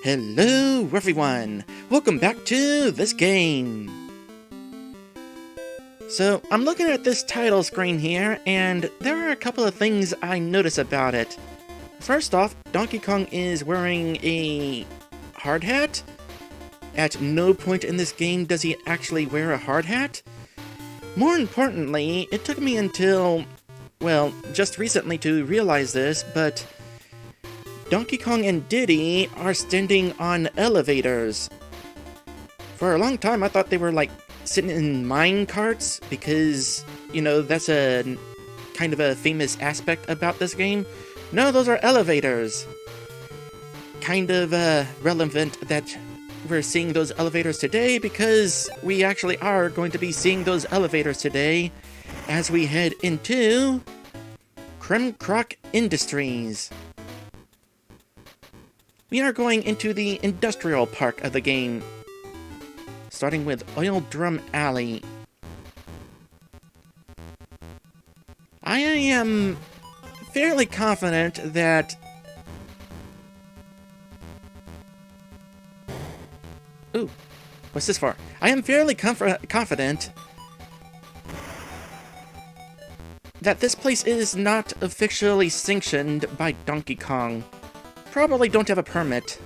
Hello everyone! Welcome back to this game! So, I'm looking at this title screen here, and there are a couple of things I notice about it. First off, Donkey Kong is wearing a hard hat. At no point in this game does he actually wear a hard hat. More importantly, it took me until, well, just recently to realize this, but Donkey Kong and Diddy are standing on elevators. For a long time, I thought they were like sitting in mine carts because, you know, that's a kind of a famous aspect about this game. No, those are elevators. Kind of relevant that we're seeing those elevators today because we actually are going to be seeing those elevators today as we head into Kremkroc Industries. We are going into the industrial park of the game, starting with Oil Drum Alley. I am fairly confident that... Ooh, what's this for? I am fairly confident that this place is not officially sanctioned by Donkey Kong. Probably don't have a permit.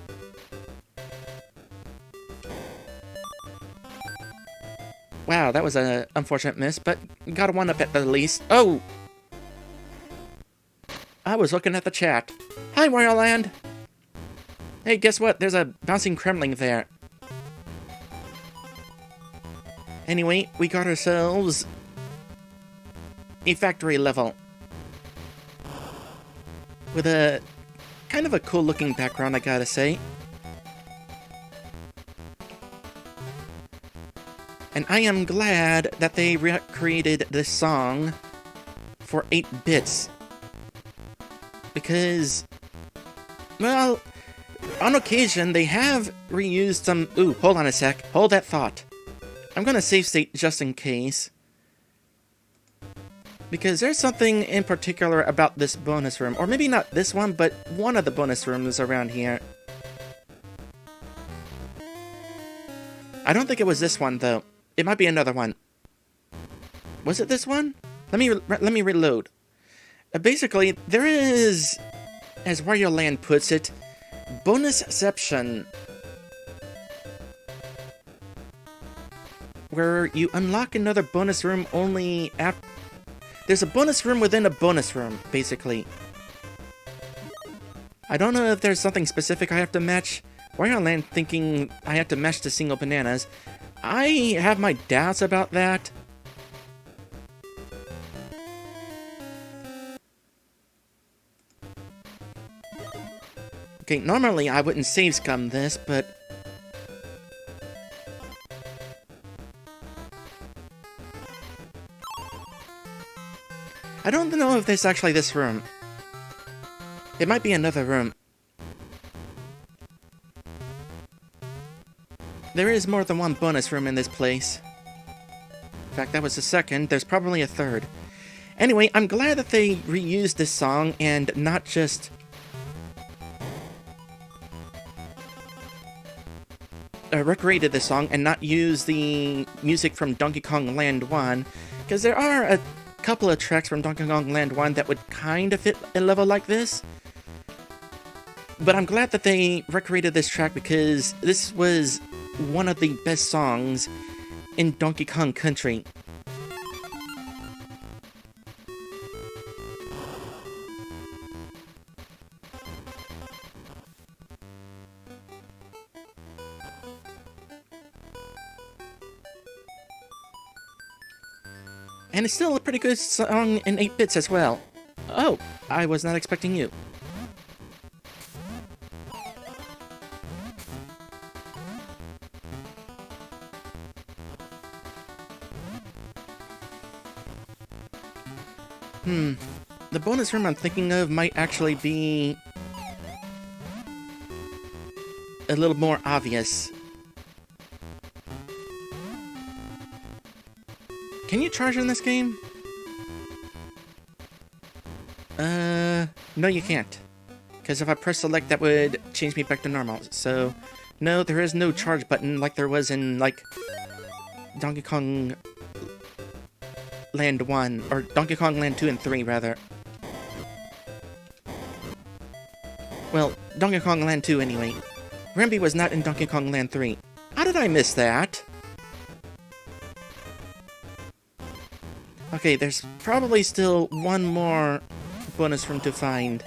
Wow, that was an unfortunate miss, but got a one-up at the least. Oh! I was looking at the chat. Hi, Wario Land! Hey, guess what? There's a bouncing Kremling there. Anyway, we got ourselves a factory level with a kind of a cool looking background, I gotta say. And I am glad that they recreated this song for 8 bits. Because, well, on occasion they have reused some... Ooh, hold on a sec. Hold that thought. I'm gonna save state just in case. Because there's something in particular about this bonus room. Or maybe not this one, but one of the bonus rooms around here. I don't think it was this one, though. It might be another one. Was it this one? Let me reload. Basically, there is, as Wario Land puts it, bonusception. Where you unlock another bonus room only after... There's a bonus room within a bonus room, basically. I don't know if there's something specific I have to match. Wario Land thinking I have to match the single bananas. I have my doubts about that. Okay, normally I wouldn't save scum this, but... I don't know if there's actually this room. It might be another room. There is more than one bonus room in this place. In fact, that was the second. There's probably a third. Anyway, I'm glad that they reused this song and not just... recreated this song and not use the music from Donkey Kong Land 1. Because there are a couple of tracks from Donkey Kong Land 1 that would kind of fit a level like this. But I'm glad that they recreated this track because this was one of the best songs in Donkey Kong Country. And it's still a pretty good song in 8 bits as well. Oh, I was not expecting you. The bonus room I'm thinking of might actually be a little more obvious. Can you charge in this game? No, you can't. Because if I press select, that would change me back to normal. So, no, there is no charge button like there was in, like, Donkey Kong Land 1, or Donkey Kong Land 2 and 3, rather. Well, Donkey Kong Land 2, anyway. Rambi was not in Donkey Kong Land 3. How did I miss that? Okay, there's probably still one more bonus room to find.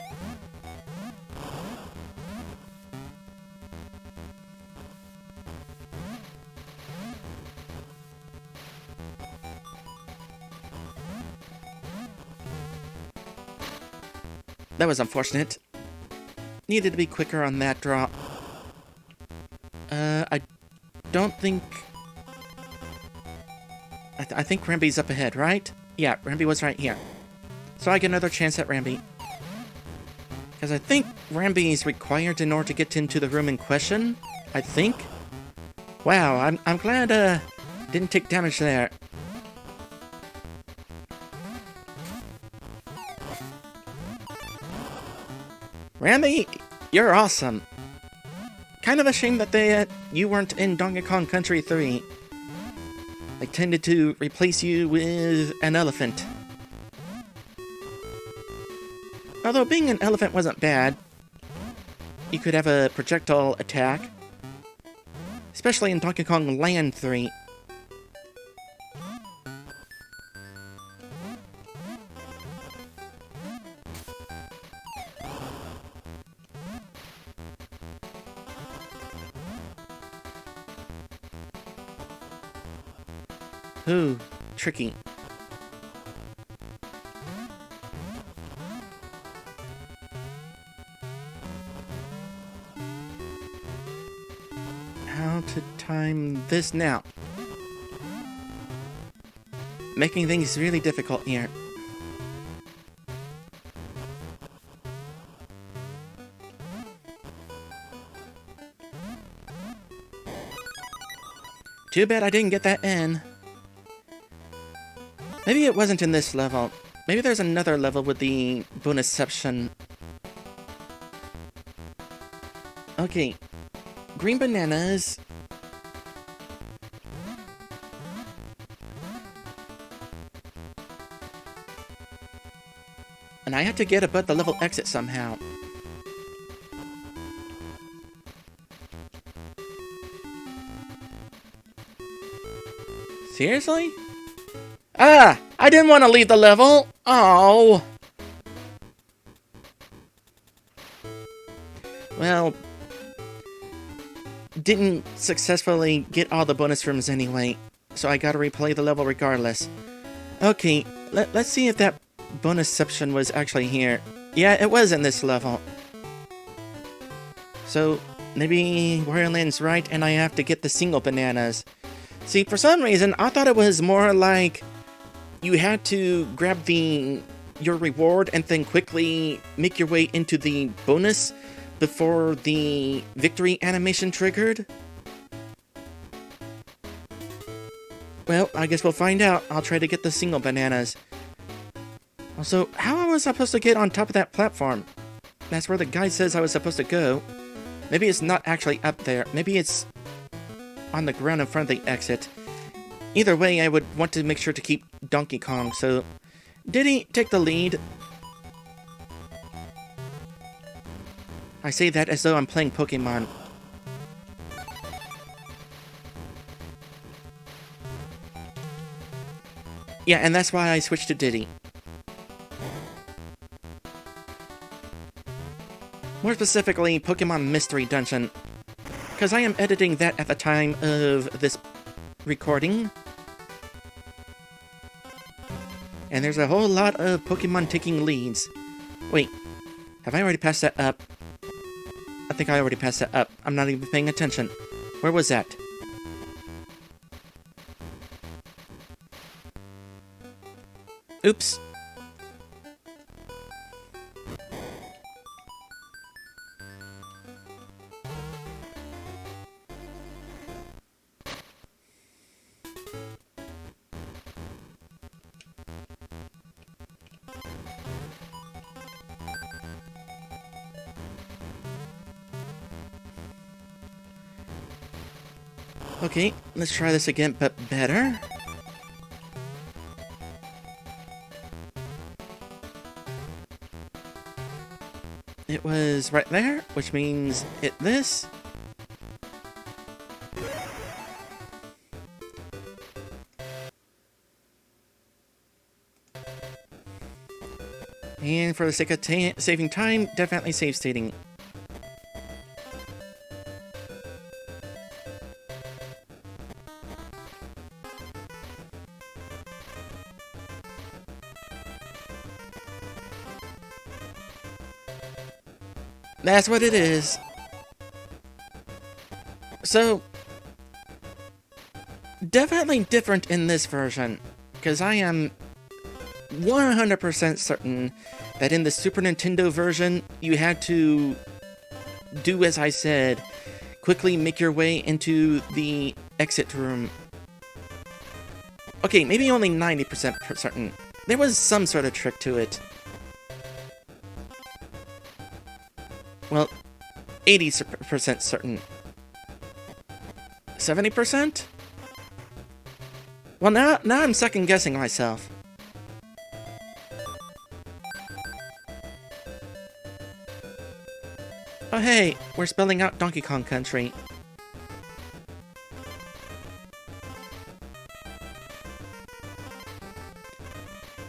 That was unfortunate. Needed to be quicker on that drop. I don't think... I think Rambi's up ahead, right? Yeah, Rambi was right here. So I get another chance at Rambi. Because I think Rambi is required in order to get into the room in question. I think. Wow, I'm glad didn't take damage there. Rambi, you're awesome. Kind of a shame that you weren't in Donkey Kong Country 3. I tended to replace you with an elephant. Although being an elephant wasn't bad. You could have a projectile attack. Especially in Donkey Kong Land 3. Ooh, tricky. How to time this now? Making things really difficult here. Too bad I didn't get that in. Maybe it wasn't in this level. Maybe there's another level with the bonusception. Okay. Green bananas. And I had to get above the level exit somehow. Seriously? Ah! I didn't want to leave the level! Oh! Well... didn't successfully get all the bonus rooms anyway, so I gotta replay the level regardless. Okay, let's see if that bonusception was actually here. Yeah, it was in this level. So, maybe Wario Land's right and I have to get the single bananas. See, for some reason, I thought it was more like you had to grab your reward and then quickly make your way into the bonus before the victory animation triggered. Well, I guess we'll find out. I'll try to get the single bananas. Also, how was I supposed to get on top of that platform? That's where the guide says I was supposed to go. Maybe it's not actually up there. Maybe it's on the ground in front of the exit. Either way, I would want to make sure to keep Donkey Kong, so... Diddy, take the lead. I say that as though I'm playing Pokemon. Yeah, and that's why I switched to Diddy. More specifically, Pokemon Mystery Dungeon. Because I am editing that at the time of this recording. And there's a whole lot of Pokemon taking leads. Wait, have I already passed that up? I think I already passed that up. I'm not even paying attention. Where was that? Oops. Okay, let's try this again, but better. It was right there, which means hit this. And for the sake of saving time, definitely save stating. That's what it is. So, definitely different in this version, because I am 100% certain that in the Super Nintendo version, you had to do as I said, quickly make your way into the exit room. Okay, maybe only 90% certain. There was some sort of trick to it. Well, 80% certain. 70%? Well, now I'm second-guessing myself. Oh hey, we're spelling out Donkey Kong Country.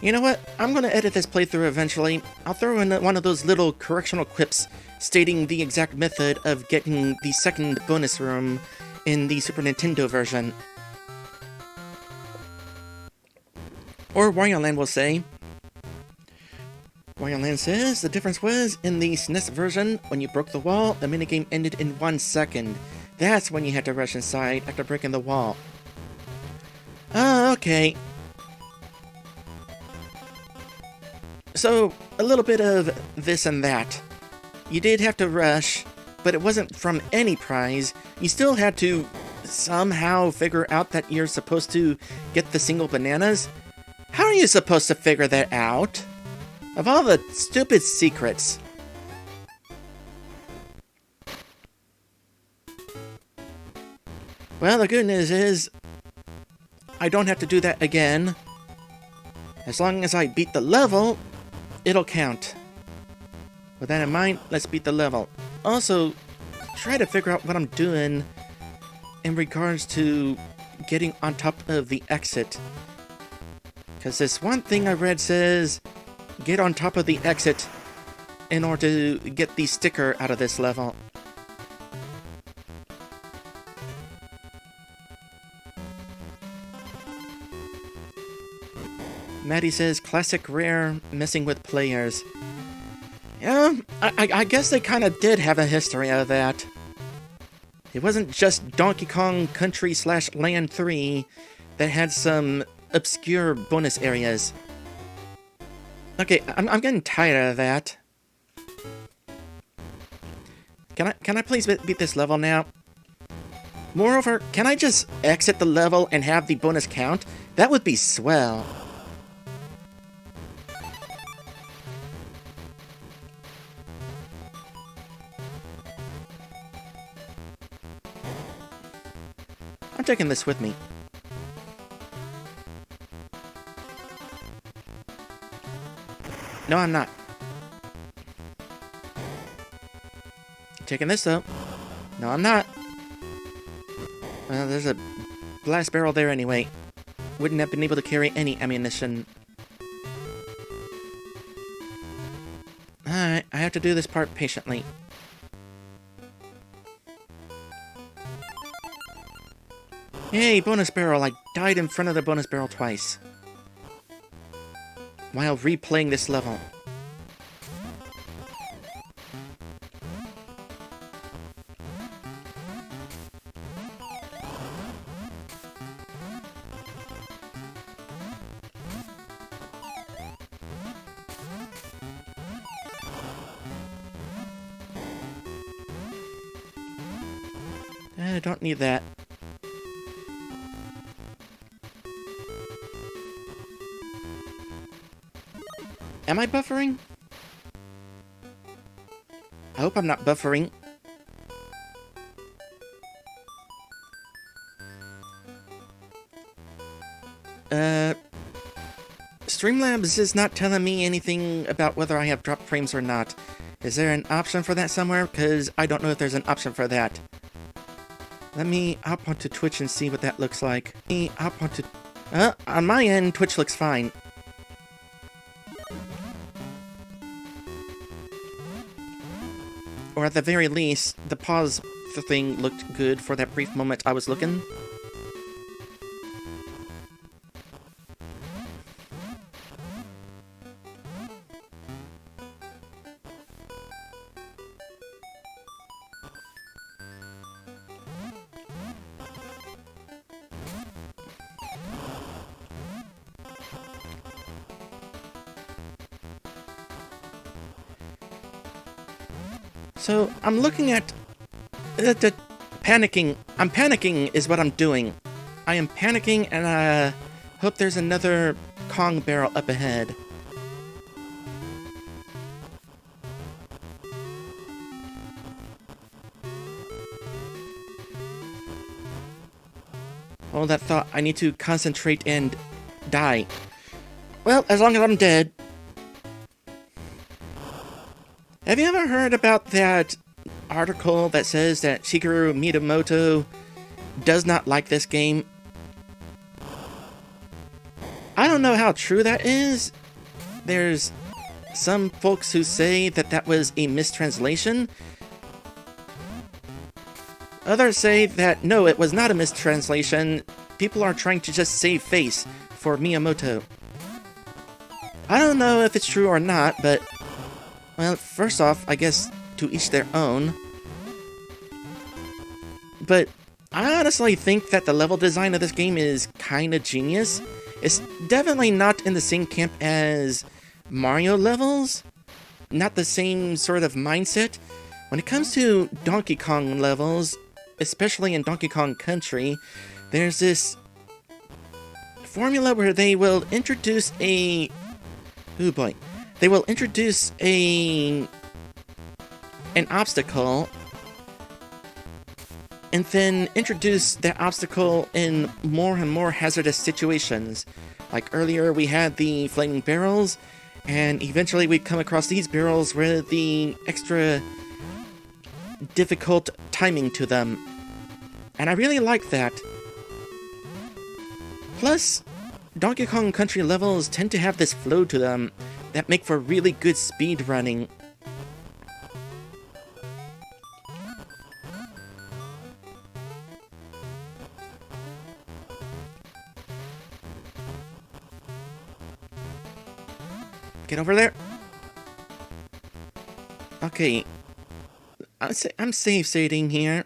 You know what? I'm gonna edit this playthrough eventually. I'll throw in one of those little correctional quips stating the exact method of getting the second bonus room in the Super Nintendo version. Or Wario Land will say. Wario Land says, the difference was, in the SNES version, when you broke the wall, the minigame ended in 1 second. That's when you had to rush inside after breaking the wall. Oh, okay. So, a little bit of this and that. You did have to rush, but it wasn't from any prize. You still had to somehow figure out that you're supposed to get the single bananas. How are you supposed to figure that out? Of all the stupid secrets. Well, the good news is, I don't have to do that again. As long as I beat the level, it'll count. With that in mind, let's beat the level. Also, try to figure out what I'm doing in regards to getting on top of the exit. Because this one thing I read says, get on top of the exit in order to get the sticker out of this level. Maddie says, classic rare, messing with players. Yeah, I guess they kind of did have a history of that. It wasn't just Donkey Kong Country / Land 3 that had some obscure bonus areas. Okay, I'm getting tired of that. Can I please beat this level now? Moreover, can I just exit the level and have the bonus count? That would be swell. I'm taking this with me. No, I'm not. Taking this, though. No, I'm not. Well, there's a blast barrel there anyway. Wouldn't have been able to carry any ammunition. Alright, I have to do this part patiently. Yay, bonus barrel! I died in front of the bonus barrel twice. While replaying this level. I don't need that. Am I buffering? I hope I'm not buffering. Streamlabs is not telling me anything about whether I have drop frames or not. Is there an option for that somewhere? Because I don't know if there's an option for that. Let me hop onto Twitch and see what that looks like. Let me hop onto... on my end, Twitch looks fine. Or at the very least, the pause thing looked good for that brief moment I was looking. So, I'm looking at... panicking. I'm panicking is what I'm doing. I am panicking and I hope there's another Kong barrel up ahead. Hold that thought. I need to concentrate and die. Well, as long as I'm dead. Have you ever heard about that article that says that Shigeru Miyamoto does not like this game? I don't know how true that is. There's some folks who say that that was a mistranslation. Others say that no, it was not a mistranslation. People are trying to just save face for Miyamoto. I don't know if it's true or not, but... well, first off, I guess to each their own. But I honestly think that the level design of this game is kinda genius. It's definitely not in the same camp as Mario levels. Not the same sort of mindset. When it comes to Donkey Kong levels, especially in Donkey Kong Country, there's this formula where they will introduce a... oh boy. They will introduce an obstacle and then introduce that obstacle in more and more hazardous situations. Like earlier we had the flaming barrels, and eventually we come across these barrels with the extra difficult timing to them. And I really like that. Plus, Donkey Kong Country levels tend to have this flow to them that make for really good speed running. Get over there. Okay. I'm safe sitting here.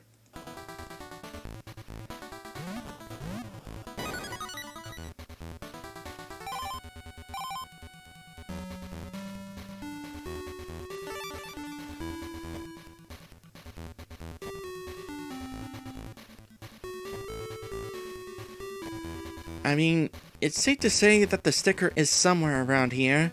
I mean, it's safe to say that the sticker is somewhere around here.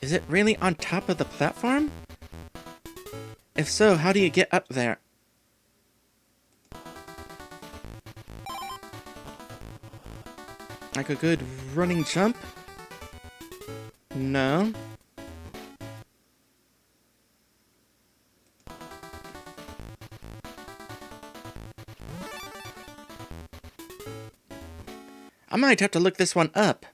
Is it really on top of the platform? If so, how do you get up there? Like a good running jump? No. I might have to look this one up.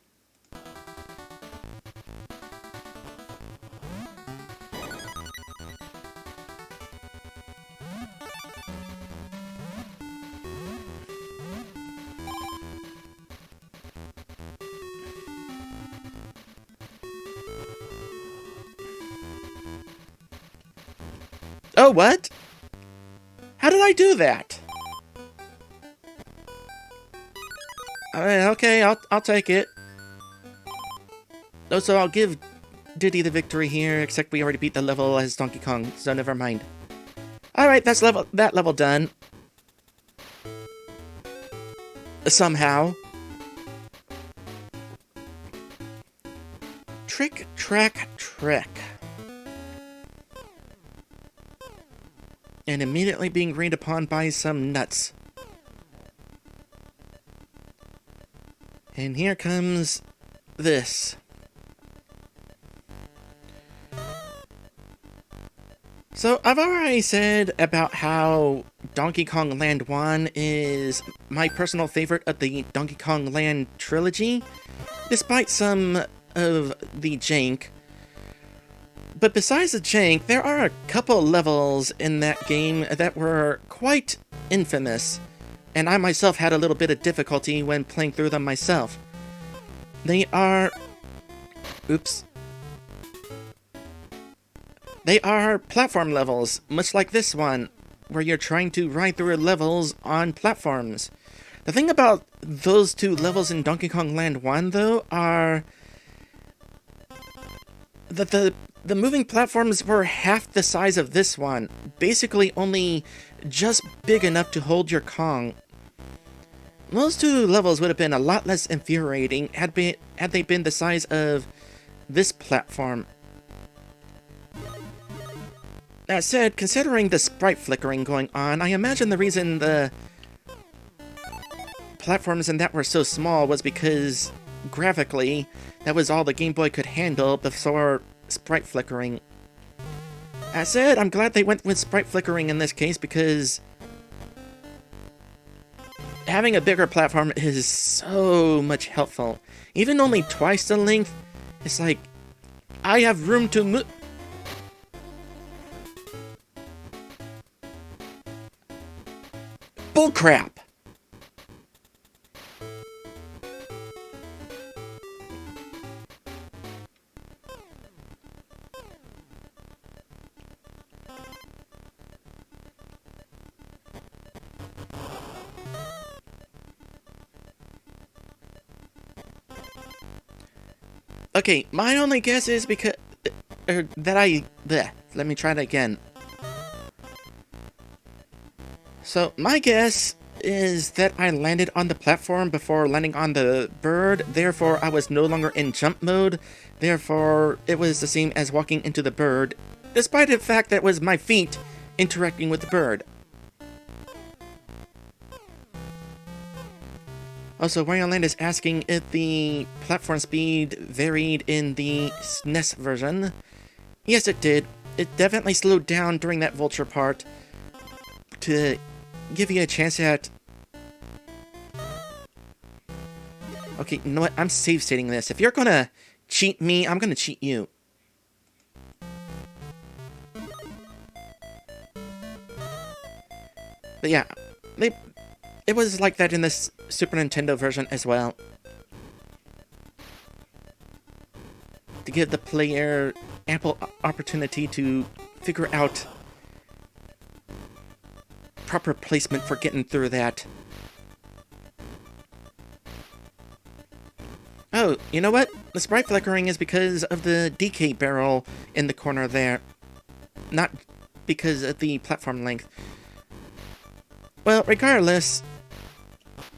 Oh, what? How did I do that? Okay, I'll take it. Oh, so I'll give Diddy the victory here, except we already beat the level as Donkey Kong, so never mind. Alright, that level done. Somehow. Trick, track, trick. and immediately being rained upon by some nuts. And here comes this. So, I've already said about how Donkey Kong Land 1 is my personal favorite of the Donkey Kong Land trilogy, despite some of the jank. But besides the jank, there are a couple levels in that game that were quite infamous, and I myself had a little bit of difficulty when playing through them myself. They are... Oops. They are platform levels, much like this one, where you're trying to ride through levels on platforms. The thing about those two levels in Donkey Kong Land 1, though, are that the moving platforms were half the size of this one, basically only just big enough to hold your Kong. Those two levels would have been a lot less infuriating had they been the size of this platform. That said, considering the sprite flickering going on, I imagine the reason the platforms in that were so small was because, graphically, that was all the Game Boy could handle before sprite flickering. That said, I'm glad they went with sprite flickering in this case because having a bigger platform is so much helpful. Even only twice the length, it's like, I have room to move. Bullcrap! Okay, my only guess is because... let me try that again. So, my guess is that I landed on the platform before landing on the bird, therefore I was no longer in jump mode, therefore it was the same as walking into the bird, despite the fact that it was my feet interacting with the bird. Also, Wario Land is asking if the platform speed varied in the SNES version. Yes, it did. It definitely slowed down during that vulture part to give you a chance at... Okay, you know what? I'm save stating this. If you're gonna cheat me, I'm gonna cheat you. But yeah, it was like that in this Super Nintendo version as well. To give the player ample opportunity to figure out proper placement for getting through that. Oh, you know what? The sprite flickering is because of the DK barrel in the corner there. Not because of the platform length. Well, regardless,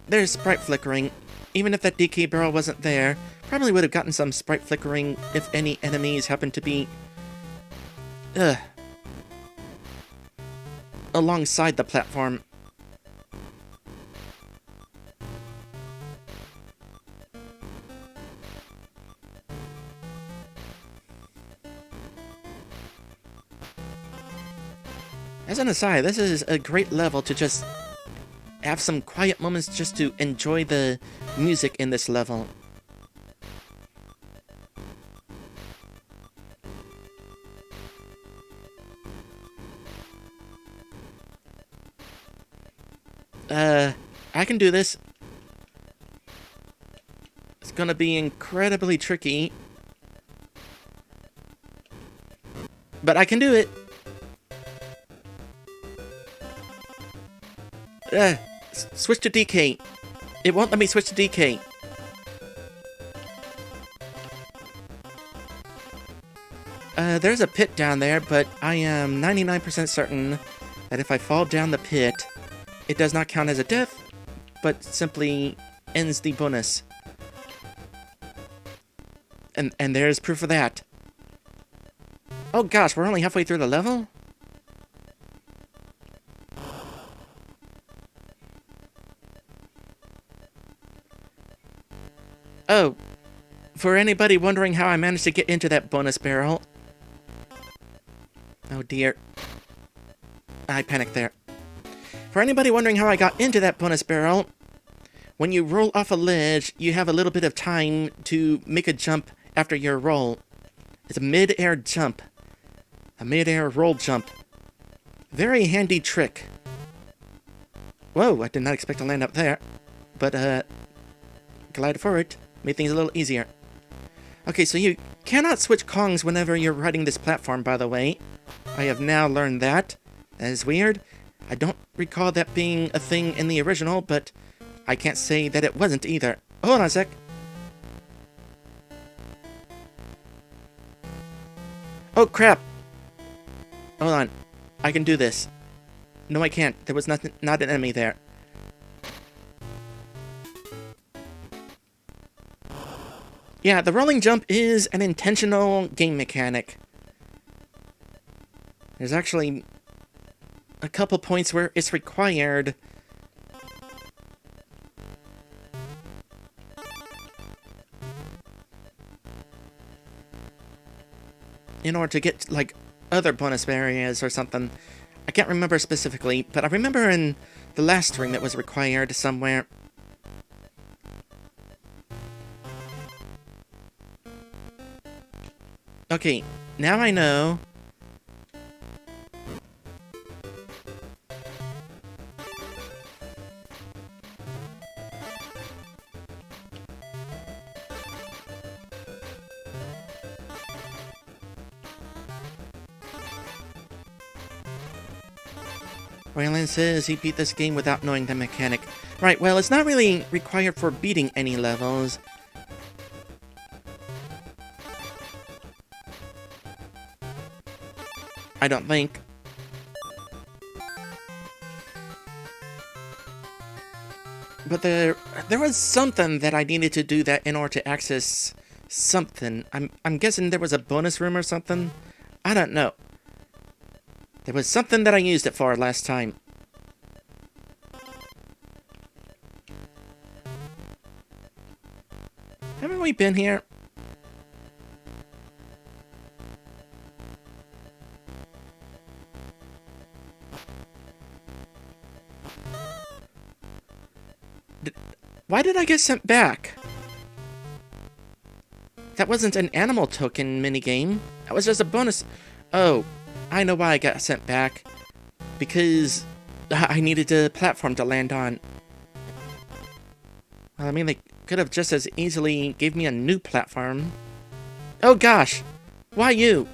there's sprite flickering. Even if that DK barrel wasn't there, probably would have gotten some sprite flickering if any enemies happened to be... alongside the platform. As an aside, this is a great level to just have some quiet moments just to enjoy the music in this level. I can do this. It's gonna be incredibly tricky. But I can do it. Switch to DK. It won't let me switch to DK. There's a pit down there, but I am 99% certain that if I fall down the pit, it does not count as a death, but simply ends the bonus. And there's proof of that. Oh gosh, we're only halfway through the level? Oh, for anybody wondering how I managed to get into that bonus barrel... Oh dear. I panicked there. For anybody wondering how I got into that bonus barrel, when you roll off a ledge, you have a little bit of time to make a jump after your roll. It's a mid-air jump. A mid-air roll jump. Very handy trick. Whoa, I did not expect to land up there. But, glad for it. Made things a little easier. Okay, so you cannot switch Kongs whenever you're riding this platform, by the way. I have now learned that. That is weird. I don't recall that being a thing in the original, but I can't say that it wasn't either. Hold on a sec. Oh, crap! Hold on. I can do this. No, I can't. There was not an enemy there. Yeah, the rolling jump is an intentional game mechanic. There's actually a couple points where it's required. In order to get, like, other bonus areas or something. I can't remember specifically, but I remember in the last stream it was required somewhere. Okay, now I know. Raylan says he beat this game without knowing the mechanic. Right, well, it's not really required for beating any levels. I don't think. But there was something that I needed to do that in order to access something. I'm guessing there was a bonus room or something. I don't know. There was something that I used it for last time. Haven't we been here? Why did I get sent back? That wasn't an animal token minigame. That was just a bonus. Oh, I know why I got sent back. Because I needed a platform to land on. Well, I mean, they could have just as easily gave me a new platform. Oh gosh! Why you?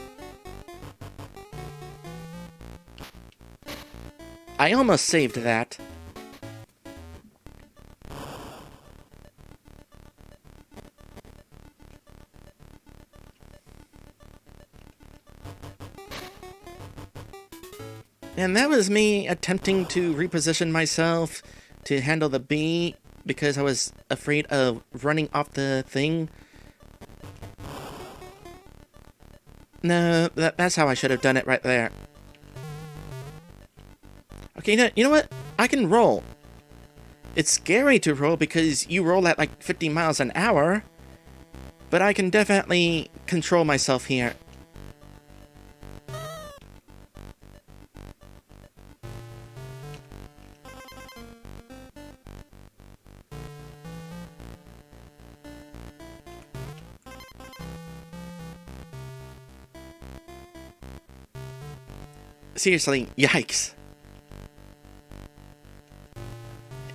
I almost saved that. And that was me attempting to reposition myself to handle the bee because I was afraid of running off the thing. No, that's how I should have done it right there. Okay, you know what? I can roll. It's scary to roll because you roll at like 50 miles an hour, but I can definitely control myself here. Seriously, yikes.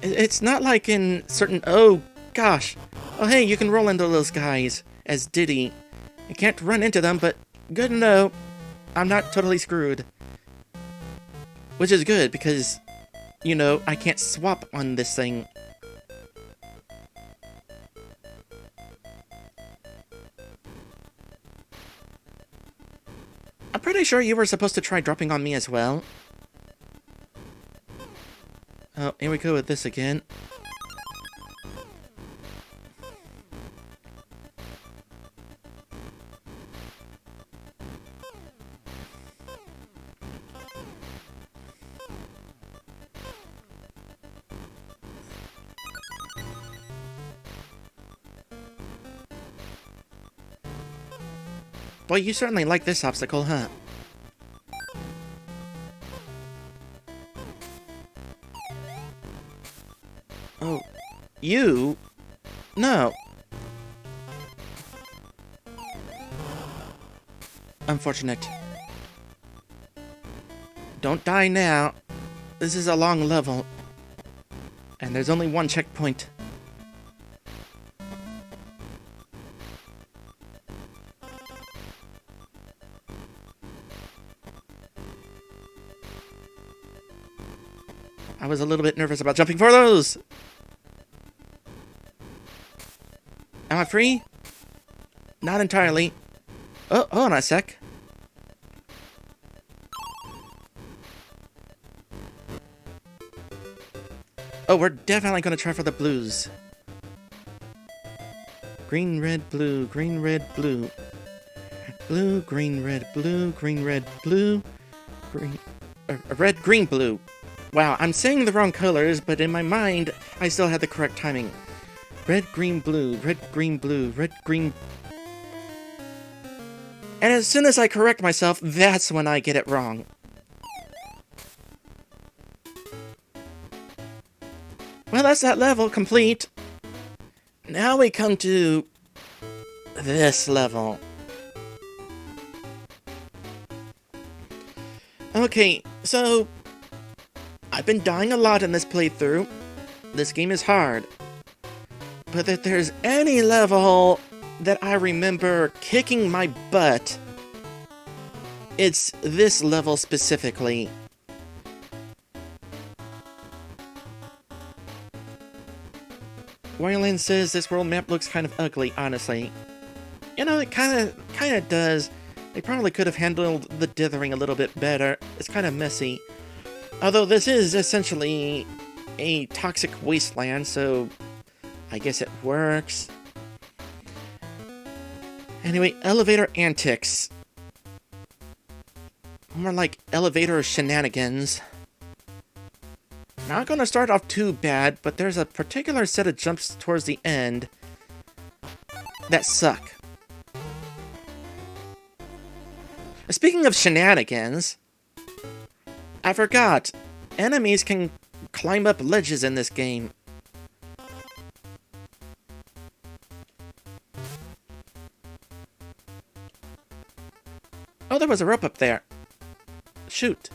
It's not like in certain... Oh, gosh. Oh, hey, you can roll into those guys as Diddy. I can't run into them, but good to know. I'm not totally screwed. Which is good, because, you know, I can't swap on this thing. I'm pretty sure you were supposed to try dropping on me as well. Oh, here we go with this again. Boy, you certainly like this obstacle, huh? Oh, you? No. Unfortunate. Don't die now. This is a long level. And there's only one checkpoint. I was a little bit nervous about jumping for those! Am I free? Not entirely. Oh, hold on a sec. Oh, we're definitely gonna try for the blues. Green, red, blue, green, red, blue. Blue, green, red, blue, green, red, blue. Green, red, green, blue. Wow, I'm saying the wrong colors, but in my mind, I still had the correct timing. Red, green, blue, red, green, blue, red, green. And as soon as I correct myself, that's when I get it wrong. Well, that's that level complete. Now we come to this level. Okay, so I've been dying a lot in this playthrough. This game is hard. But if there's any level that I remember kicking my butt, it's this level specifically. Wayland says this world map looks kind of ugly, honestly. You know, it kind of does. They probably could have handled the dithering a little bit better. It's kind of messy. Although this is essentially a toxic wasteland, so I guess it works. Anyway, elevator antics. More like elevator shenanigans. Not gonna start off too bad, but there's a particular set of jumps towards the end that suck. Speaking of shenanigans, I forgot, enemies can climb up ledges in this game. Oh, there was a rope up there. Shoot.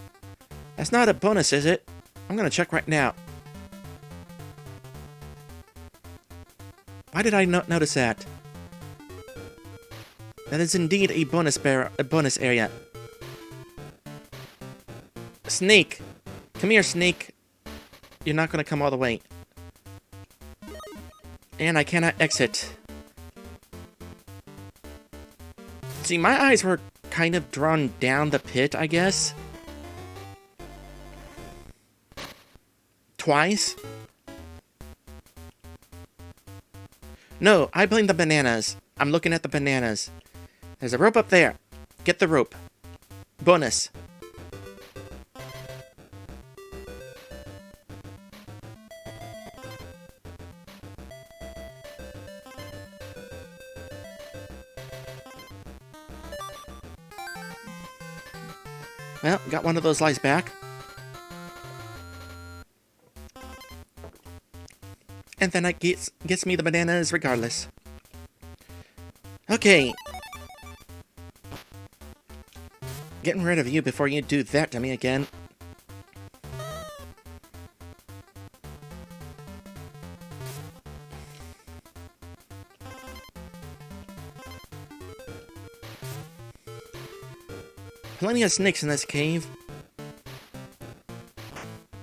That's not a bonus, is it? I'm gonna check right now. Why did I not notice that? That is indeed a bonus area. Snake! Come here, snake. You're not gonna come all the way. And I cannot exit. See, my eyes were kind of drawn down the pit, I guess. Twice? No, I blame the bananas. I'm looking at the bananas. There's a rope up there. Get the rope. Bonus. Well, got one of those lives back. And then it gets me the bananas regardless. Okay. Getting rid of you before you do that to me again. Plenty of snakes in this cave.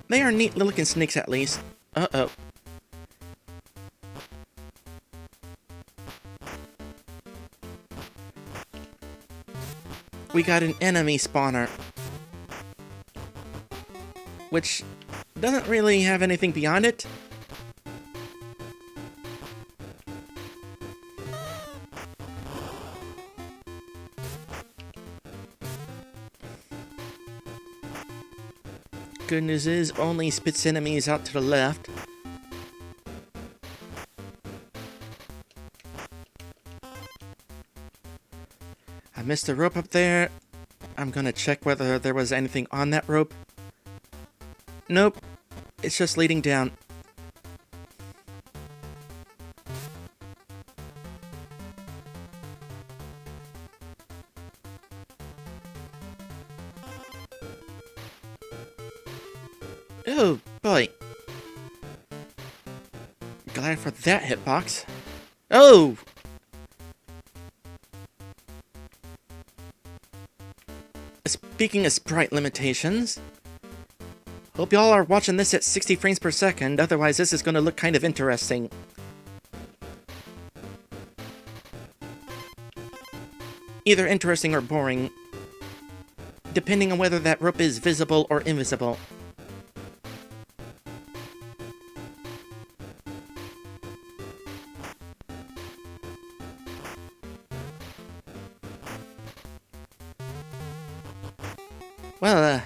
They are neat looking snakes at least. Uh-oh. We got an enemy spawner. Which doesn't really have anything beyond it. Good news is, only spits enemies out to the left. missed a rope up there. I'm gonna check whether there was anything on that rope. Nope. It's just leading down. Oh, boy. Glad for that hitbox. Oh! Speaking of sprite limitations, hope y'all are watching this at 60 frames per second, otherwise this is going to look kind of interesting. Either interesting or boring, depending on whether that rope is visible or invisible. Well,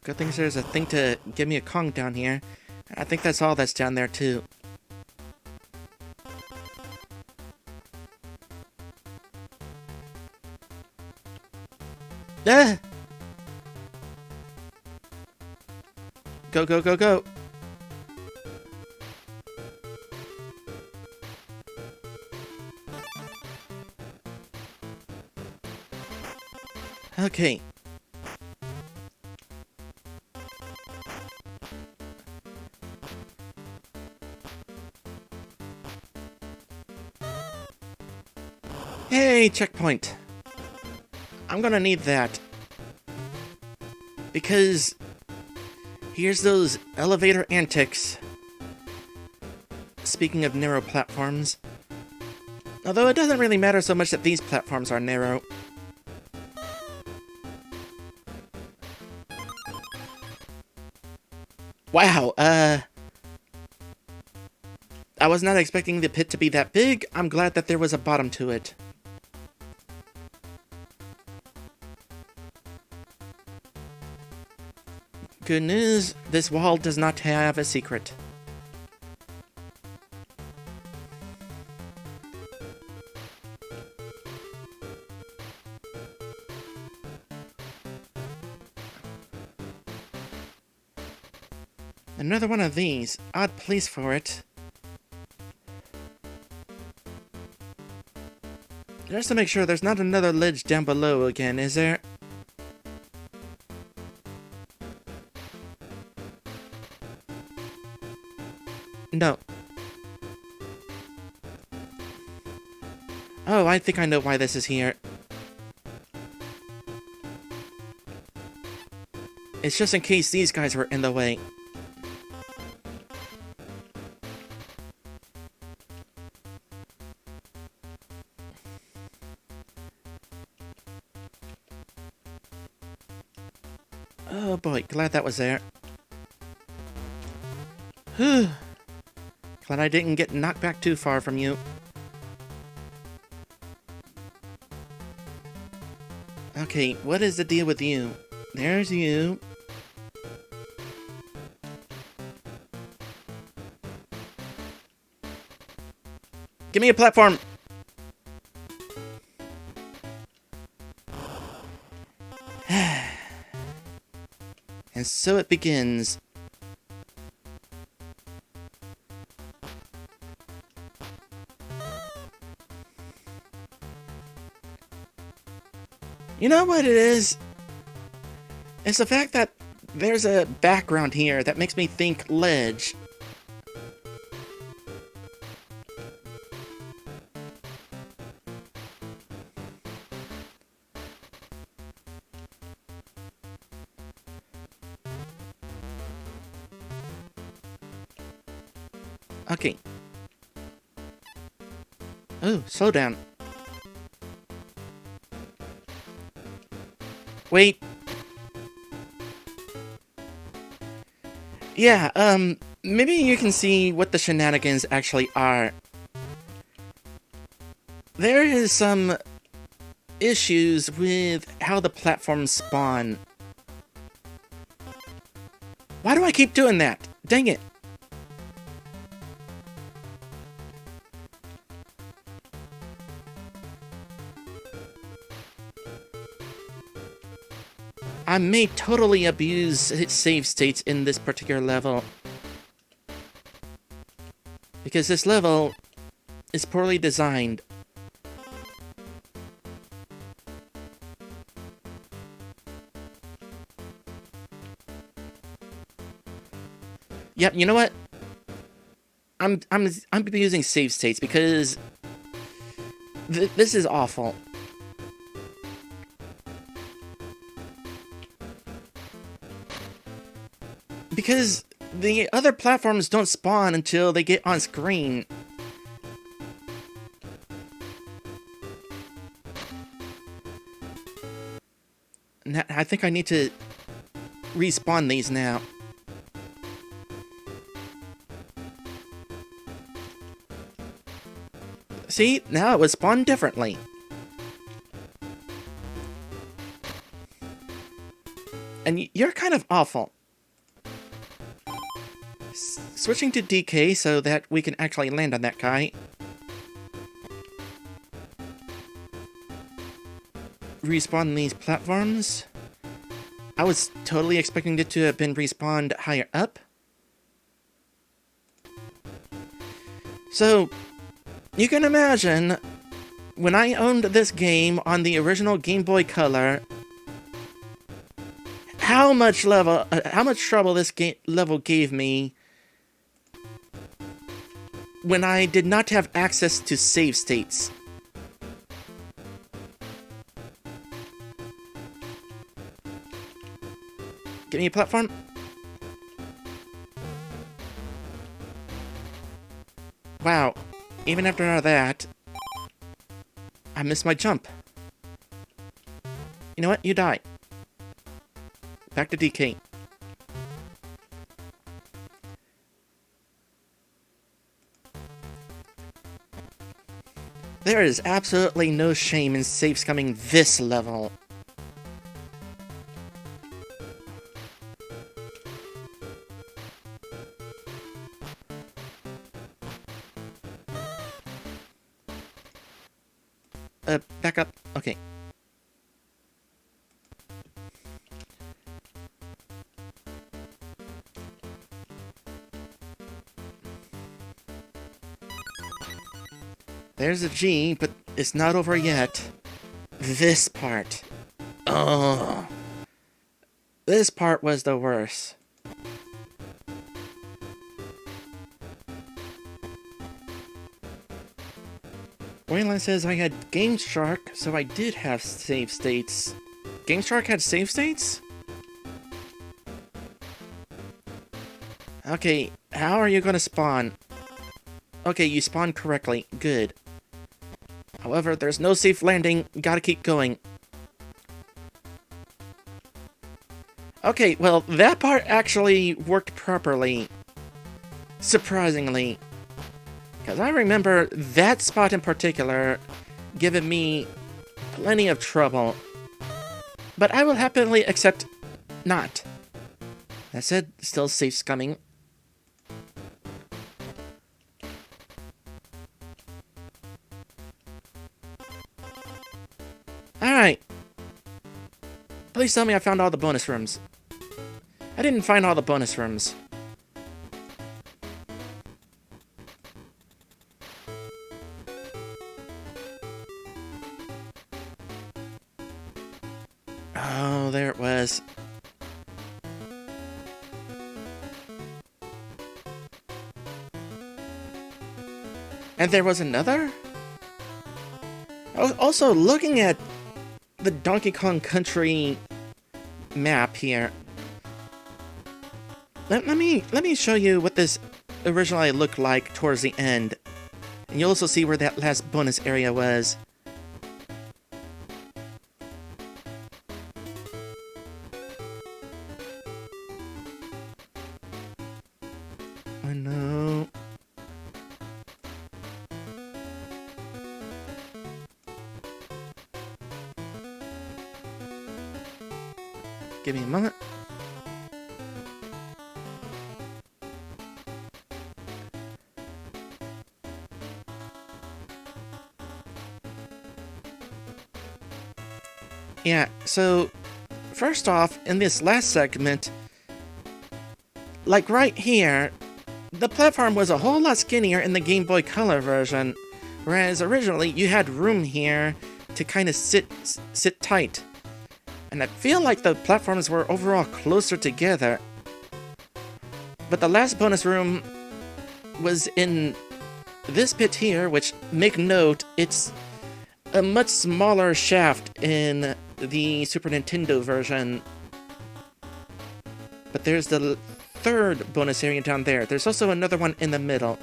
good thing there's a thing to give me a Kong down here. I think that's all that's down there, too. Ah! Go, go, go, go! Okay. Hey, checkpoint. I'm gonna need that. Because here's those elevator antics. Speaking of narrow platforms. Although it doesn't really matter so much that these platforms are narrow. Wow, I was not expecting the pit to be that big. I'm glad that there was a bottom to it. Good news, this wall does not have a secret. Another one of these. Odd place for it. Just to make sure there's not another ledge down below again, is there? No. Oh, I think I know why this is here. It's just in case these guys were in the way. Oh boy, glad that was there. Whew. Glad I didn't get knocked back too far from you. Okay, what is the deal with you? There's you. Give me a platform! And so it begins. You know what it is? It's the fact that there's a background here that makes me think ledge. Okay. Oh, slow down. Wait. Yeah, maybe you can see what the shenanigans actually are. There is some issues with how the platforms spawn. Why do I keep doing that? Dang it. I may totally abuse save states in this particular level. Because this level is poorly designed. Yep, you know what? I'm abusing save states because this is awful. Because the other platforms don't spawn until they get on screen. I think I need to respawn these now. See, now it was spawned differently. And you're kind of awful. Switching to DK so that we can actually land on that guy. Respawn these platforms. I was totally expecting it to have been respawned higher up. So, you can imagine, when I owned this game on the original Game Boy Color, how much trouble this level gave me when I did not have access to save states. Give me a platform. Wow. Even after that, I missed my jump. You know what? You die. Back to DK. There is absolutely no shame in save scumming this level. Back up. Okay. There's a G, but it's not over yet. This part. Oh. This part was the worst. Wayland says I had Game Shark, so I did have save states. Game Shark had save states? Okay, how are you gonna spawn? Okay, you spawned correctly. Good. However, there's no safe landing. Gotta keep going. Okay, well, that part actually worked properly. Surprisingly. Because I remember that spot in particular giving me plenty of trouble. But I will happily accept not. That said, still safe scumming. Alright. Please tell me I found all the bonus rooms. I didn't find all the bonus rooms. Oh, there it was. And there was another? Also, looking at the Donkey Kong Country map here. Let me show you what this originally looked like towards the end. And you'll also see where that last bonus area was. I know. Give me a moment. Yeah, so First off, in this last segment, like right here, the platform was a whole lot skinnier in the Game Boy Color version, whereas originally you had room here to kind of sit tight. And I feel like the platforms were overall closer together. But the last bonus room was in this pit here, which, make note, it's a much smaller shaft in the Super Nintendo version. But there's the third bonus area down there. There's also another one in the middle.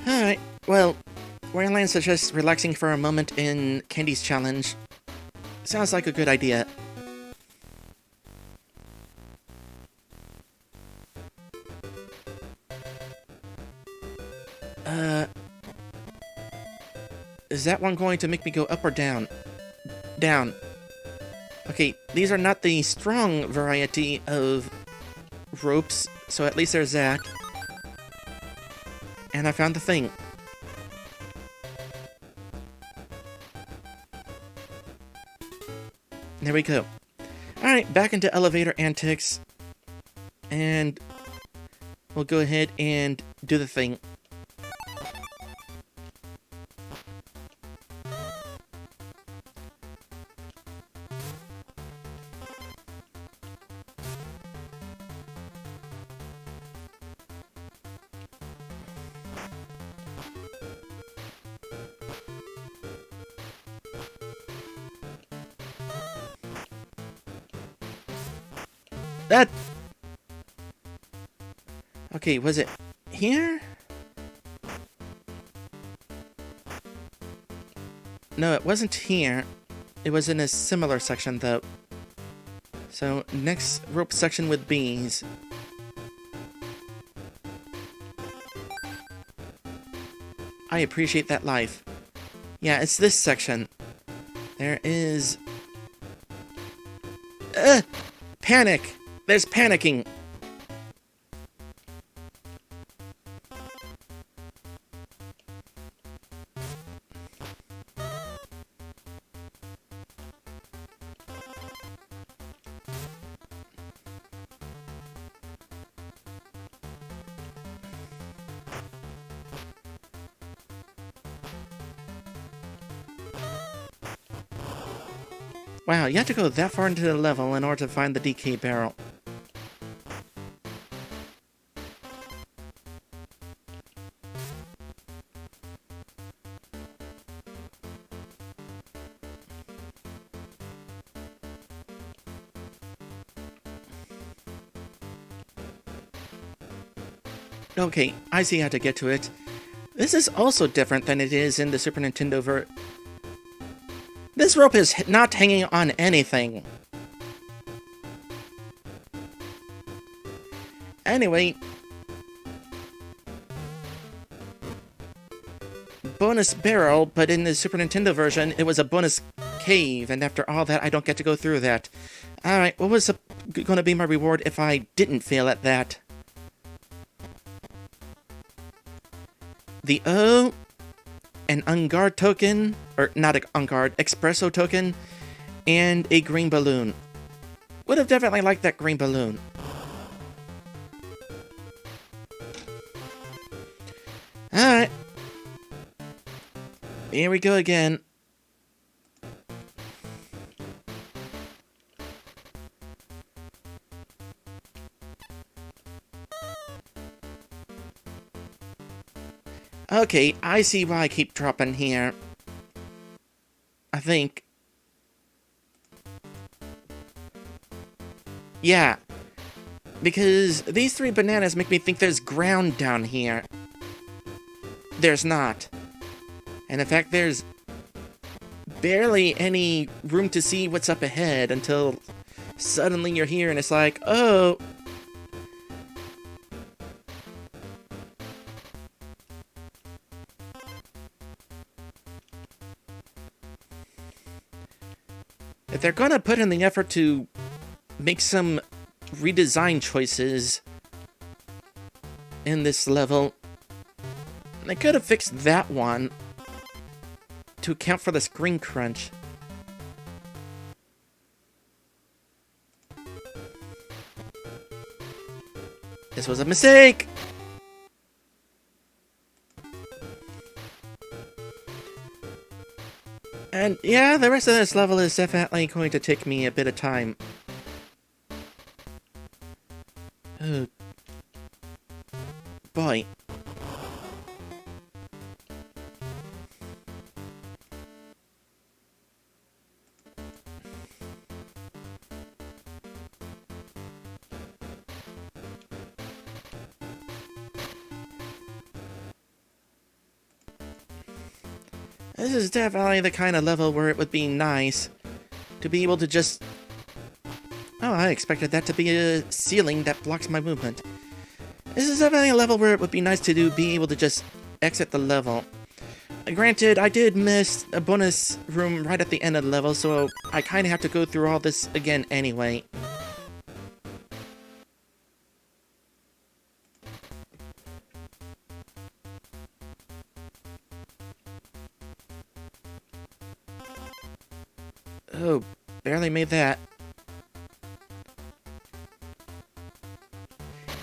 Alright, well, Wayland suggests relaxing for a moment in Candy's challenge. Sounds like a good idea. Is that one going to make me go up or down? Down. Okay, these are not the strong variety of ropes, so at least there's that. And I found the thing. There we go. Alright, back into elevator antics. And we'll go ahead and do the thing. That... Okay, was it here? No, it wasn't here. It was in a similar section, though. So, next rope section with bees. I appreciate that life. Yeah, it's this section. There is... Panic! There's panicking! Wow, you have to go that far into the level in order to find the DK barrel. Okay, I see how to get to it. This is also different than it is in the Super Nintendo This rope is not hanging on anything. Anyway, bonus barrel, but in the Super Nintendo version, it was a bonus cave, and after all that, I don't get to go through that. Alright, what was going to be my reward if I didn't fail at that? The O, an on-guard token, or not an on-guard, espresso token, and a green balloon. Would have definitely liked that green balloon. Alright. Here we go again. Okay, I see why I keep dropping here. I think. Yeah. Because these three bananas make me think there's ground down here. There's not. And in fact, there's barely any room to see what's up ahead until suddenly you're here and it's like, oh... If they're gonna put in the effort to make some redesign choices in this level, I could have fixed that one to account for the screen crunch. This was a mistake! And yeah, the rest of this level is definitely going to take me a bit of time. Oh boy. This is definitely the kind of level where it would be nice to be able to just... Oh, I expected that to be a ceiling that blocks my movement. This is definitely a level where it would be nice to be able to just exit the level. Granted, I did miss a bonus room right at the end of the level, so I kind of have to go through all this again anyway. Oh, barely made that.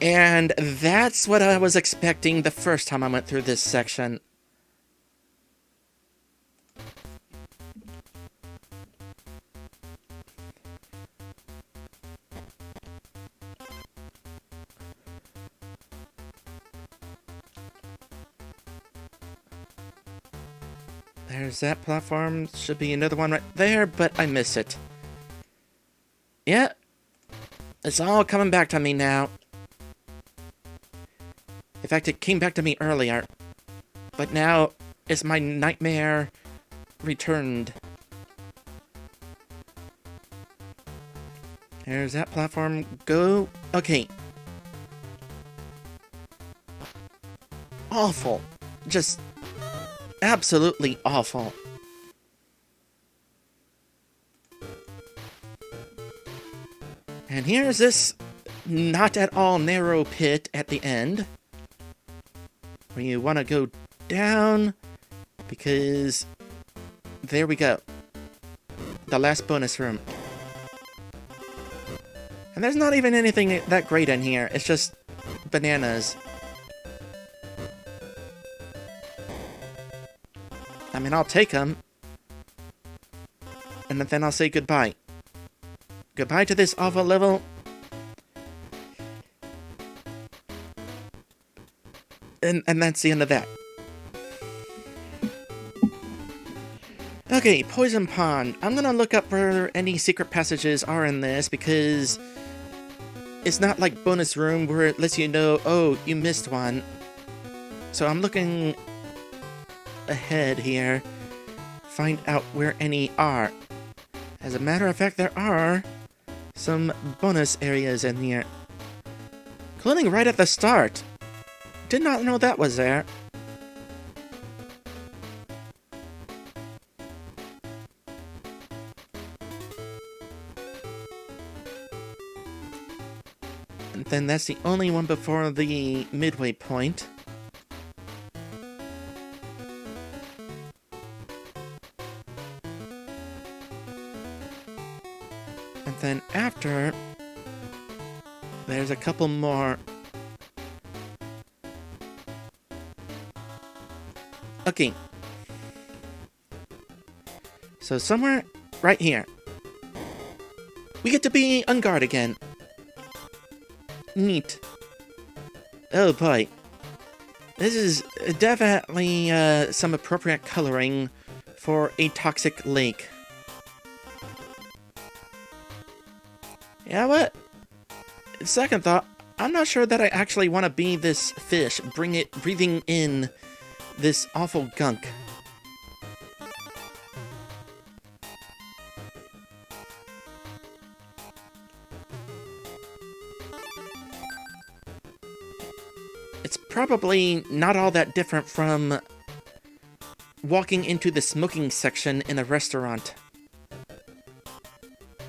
And that's what I was expecting the first time I went through this section. There's that platform. Should be another one right there, but I miss it. Yeah. It's all coming back to me now. In fact, it came back to me earlier. But now, is my nightmare returned? There's that platform. Go. Okay. Awful. Just... absolutely awful. And here's this not at all narrow pit at the end, where you want to go down, because there we go. The last bonus room. And there's not even anything that great in here, it's just bananas. I mean, I'll take them. And then I'll say goodbye. Goodbye to this awful level. And that's the end of that. Okay, Poison Pond. I'm gonna look up where any secret passages are in this, because it's not like Bonus Room where it lets you know, oh, you missed one. So I'm looking ahead here, find out where any are. As a matter of fact, there are some bonus areas in here, including right at the start. Did not know that was there. And then that's the only one before the midway point. Then after, there's a couple more. Okay. So somewhere right here, we get to be on guard again. Neat. Oh boy. This is definitely some appropriate coloring for a toxic lake. Yeah, what? Second thought, I'm not sure that I actually want to be this fish, breathing in this awful gunk. It's probably not all that different from walking into the smoking section in a restaurant.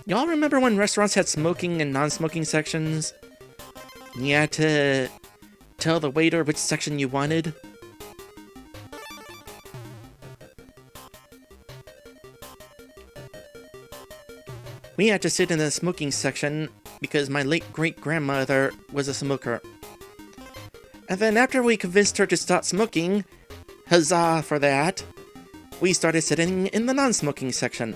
Y'all remember when restaurants had smoking and non-smoking sections? You had to tell the waiter which section you wanted? We had to sit in the smoking section because my late great-grandmother was a smoker. And then after we convinced her to stop smoking, huzzah for that, we started sitting in the non-smoking section.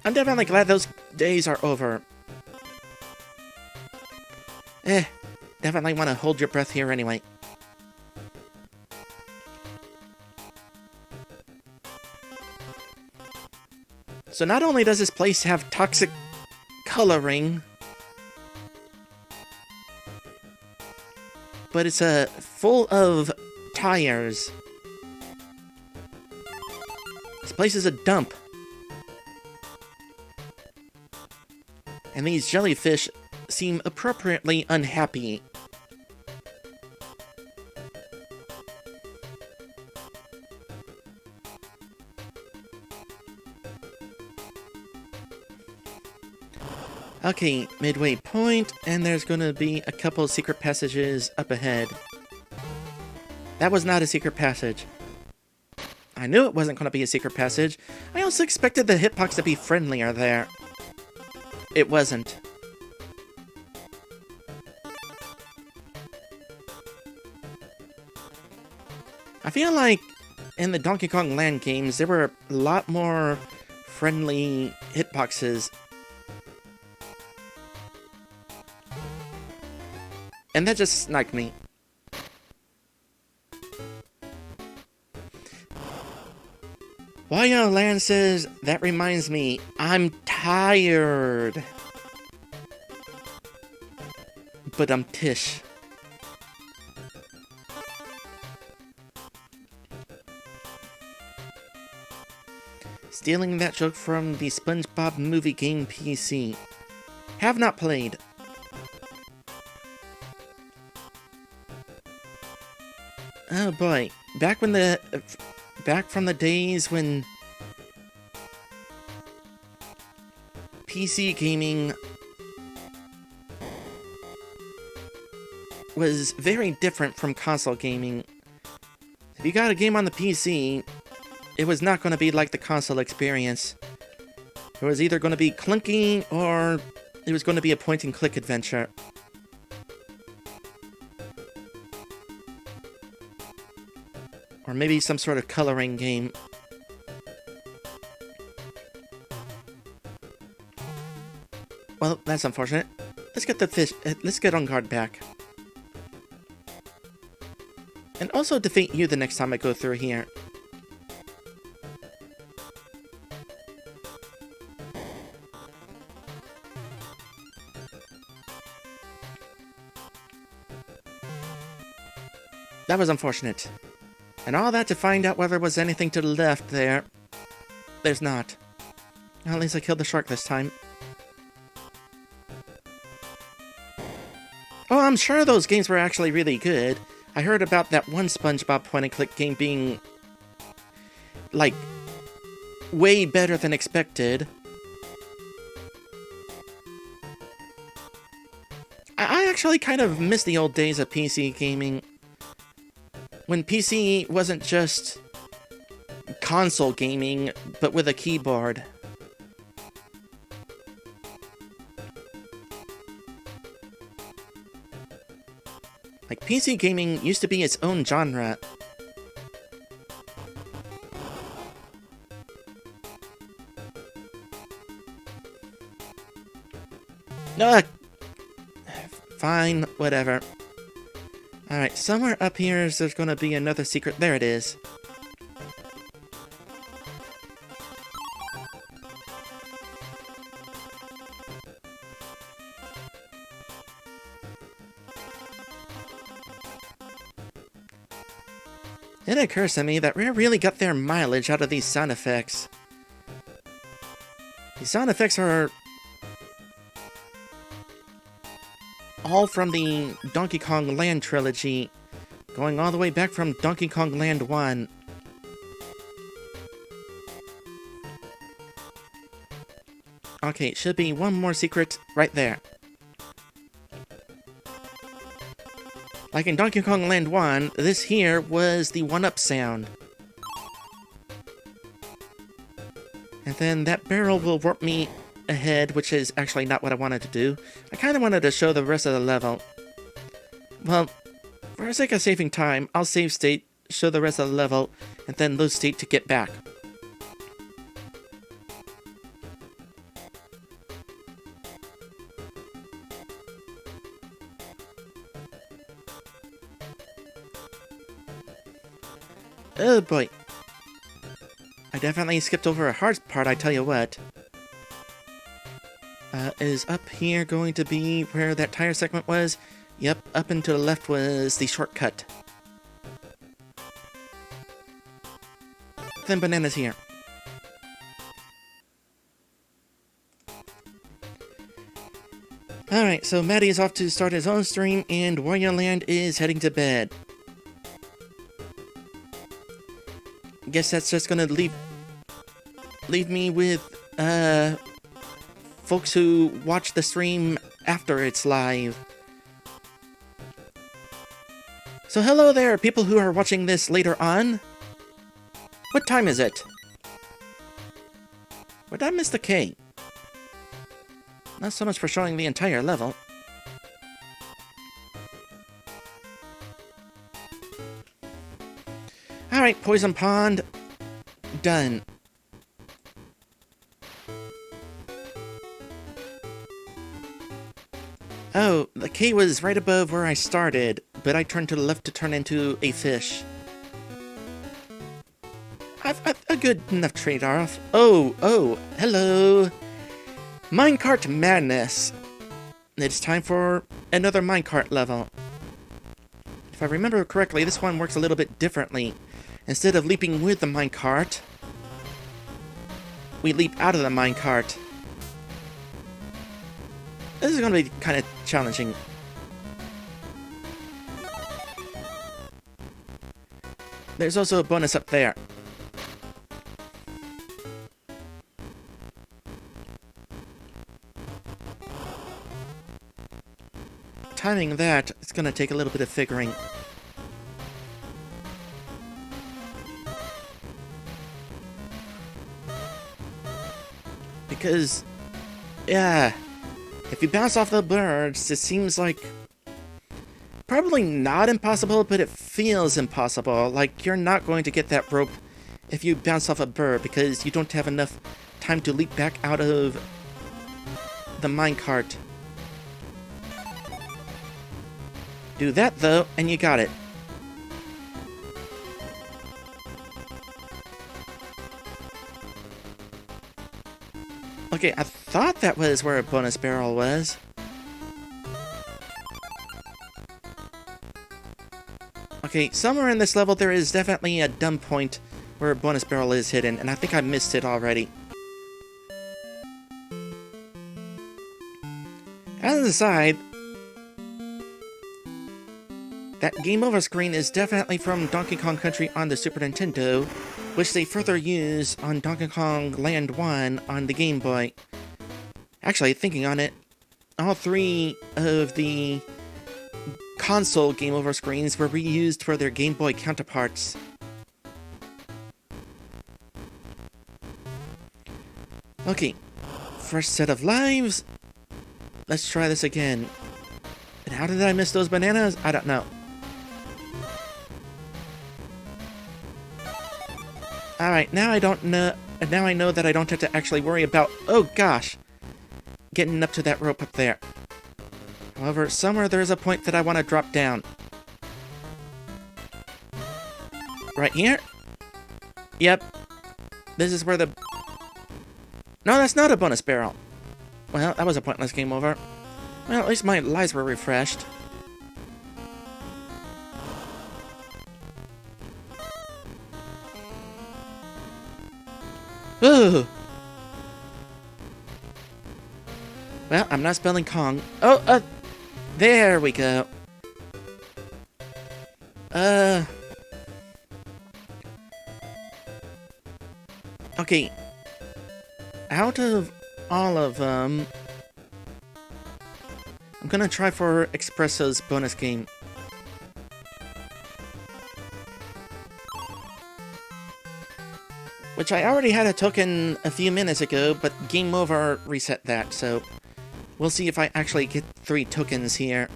I'm definitely glad those days are over. Definitely want to hold your breath here anyway. So not only does this place have toxic coloring, but it's full of tires. This place is a dump. And these jellyfish seem appropriately unhappy. Okay, midway point, and there's gonna be a couple of secret passages up ahead. That was not a secret passage. I knew it wasn't gonna be a secret passage. I also expected the hitbox to be friendlier there. It wasn't. I feel like in the Donkey Kong Land games, there were a lot more friendly hitboxes. And that just sniped me. Wario Land says, that reminds me, I'm tired. But I'm Tish. Stealing that joke from the SpongeBob movie game PC. Have not played. Oh boy, back from the days when PC gaming was very different from console gaming. If you got a game on the PC, it was not going to be like the console experience. It was either going to be clunky or it was going to be a point-and-click adventure. Or maybe some sort of coloring game. Well, that's unfortunate. Let's get the fish. Let's get on guard back. And also defeat you the next time I go through here. That was unfortunate. And all that to find out whether there was anything to the left there. There's not. Well, at least I killed the shark this time. Oh, I'm sure those games were actually really good. I heard about that one SpongeBob point-and-click game being, like, way better than expected. I actually kind of miss the old days of PC gaming. When PC wasn't just console gaming, but with a keyboard. Like, PC gaming used to be its own genre. Fine, whatever. Alright, somewhere up here there's gonna be another secret. There it is. It occurs to me that Rare really got their mileage out of these sound effects. These sound effects are all from the Donkey Kong Land trilogy, going all the way back from Donkey Kong Land 1. Okay, should be one more secret right there. Like in Donkey Kong Land 1, this here was the 1-up sound. And then that barrel will warp me ahead, which is actually not what I wanted to do. I kind of wanted to show the rest of the level. Well, for the sake of saving time, I'll save state, show the rest of the level, and then lose state to get back. Oh boy. I definitely skipped over a hard part, I tell you what. Is up here going to be where that tire segment was? Yep, up and to the left was the shortcut. Then bananas here. Alright, so Maddie is off to start his own stream, and Warrior Land is heading to bed. Guess that's just gonna leave me with, folks who watch the stream after it's live. So hello there, people who are watching this later on. What time is it? Where'd I miss the K? Not so much for showing the entire level. Alright, Poison Pond. Done. Oh, the K was right above where I started, but I turned to the left to turn into a fish. I've a good enough trade-off. Oh, hello. Minecart Madness. It's time for another minecart level. If I remember correctly, this one works a little bit differently. Instead of leaping with the minecart, we leap out of the minecart. This is going to be kind of challenging. There's also a bonus up there. Timing that, it's going to take a little bit of figuring. Because, yeah, if you bounce off the birds, it seems like probably not impossible, but it feels impossible. Like you're not going to get that rope if you bounce off a bird because you don't have enough time to leap back out of the minecart. Do that though, and you got it. Okay, I thought that was where a bonus barrel was. Okay, somewhere in this level there is definitely a dumb point where a bonus barrel is hidden, and I think I missed it already. As an aside, that Game Over screen is definitely from Donkey Kong Country on the Super Nintendo, which they further use on Donkey Kong Land 1 on the Game Boy. Actually, thinking on it, all three of the console Game Over screens were reused for their Game Boy counterparts. Okay, first set of lives. Let's try this again. And how did I miss those bananas? I don't know. Alright, now I don't know. Now I know that I don't have to actually worry about, oh gosh, getting up to that rope up there. However, somewhere there's a point that I want to drop down. Right here? Yep. This is where the... No, that's not a bonus barrel. Well, that was a pointless game over. Well, at least my lives were refreshed. Ooh! Well, I'm not spelling Kong. Oh, there we go. Okay. Out of all of them, I'm gonna try for Expresso's bonus game. Which I already had a token a few minutes ago, but Game Over reset that, so we'll see if I actually get 3 tokens here.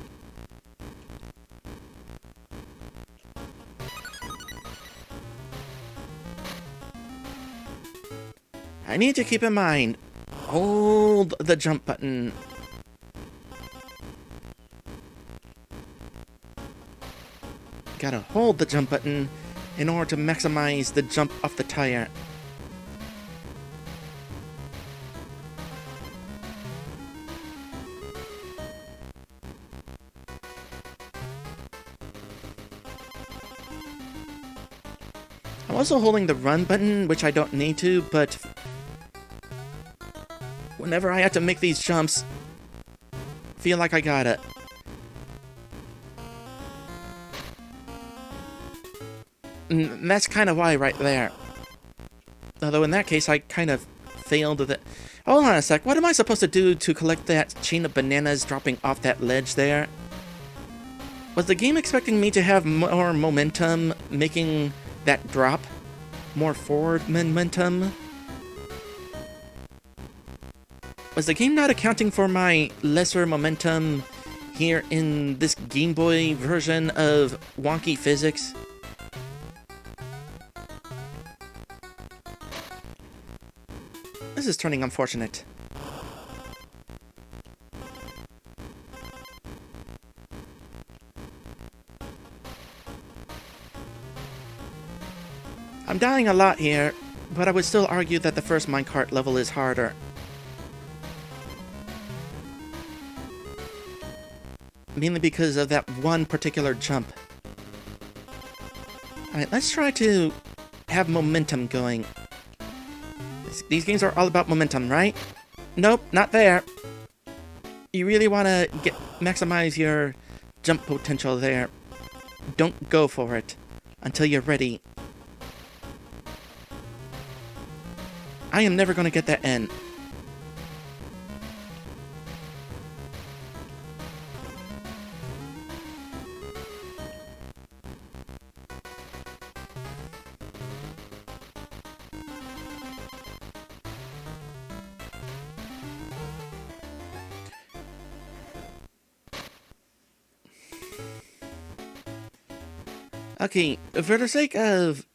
I need to keep in mind, hold the jump button. Gotta hold the jump button in order to maximize the jump off the tire. I'm also holding the run button, which I don't need to, but whenever I have to make these jumps, feel like I gotta. And that's kind of why right there. Although in that case, I kind of failed the... Hold on a sec, what am I supposed to do to collect that chain of bananas dropping off that ledge there? Was the game expecting me to have more momentum making that drop? More forward momentum? Was the game not accounting for my lesser momentum here in this Game Boy version of wonky physics? This is turning unfortunate. I'm dying a lot here, but I would still argue that the first minecart level is harder. Mainly because of that one particular jump. Alright, let's try to have momentum going. These games are all about momentum, right? Nope, not there. You really want to maximize your jump potential there. Don't go for it until you're ready. I am never going to get that N. Okay, for the sake of...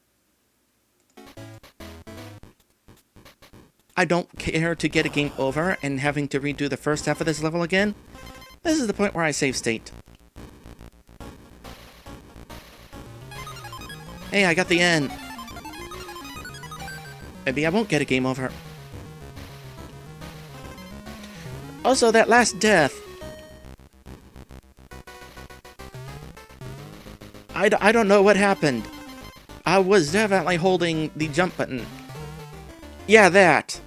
I don't care to get a game over and having to redo the first half of this level again. This is the point where I save state. Hey, I got the N. Maybe I won't get a game over. Also, that last death. I don't know what happened. I was definitely holding the jump button. Yeah, that.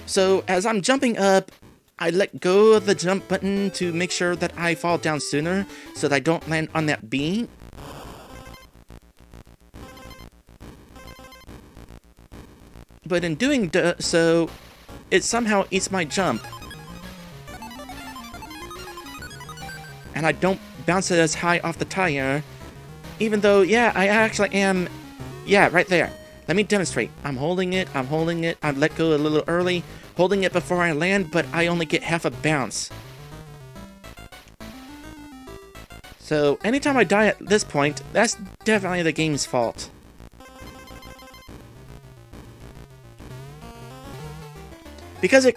So, as I'm jumping up, I let go of the jump button to make sure that I fall down sooner, so that I don't land on that B. But in doing so, it somehow eats my jump. And I don't bounce it as high off the tire, even though, yeah, I actually am, yeah, right there. Let me demonstrate. I'm holding it, I let go a little early, holding it before I land, but I only get half a bounce. So, anytime I die at this point, that's definitely the game's fault. Because it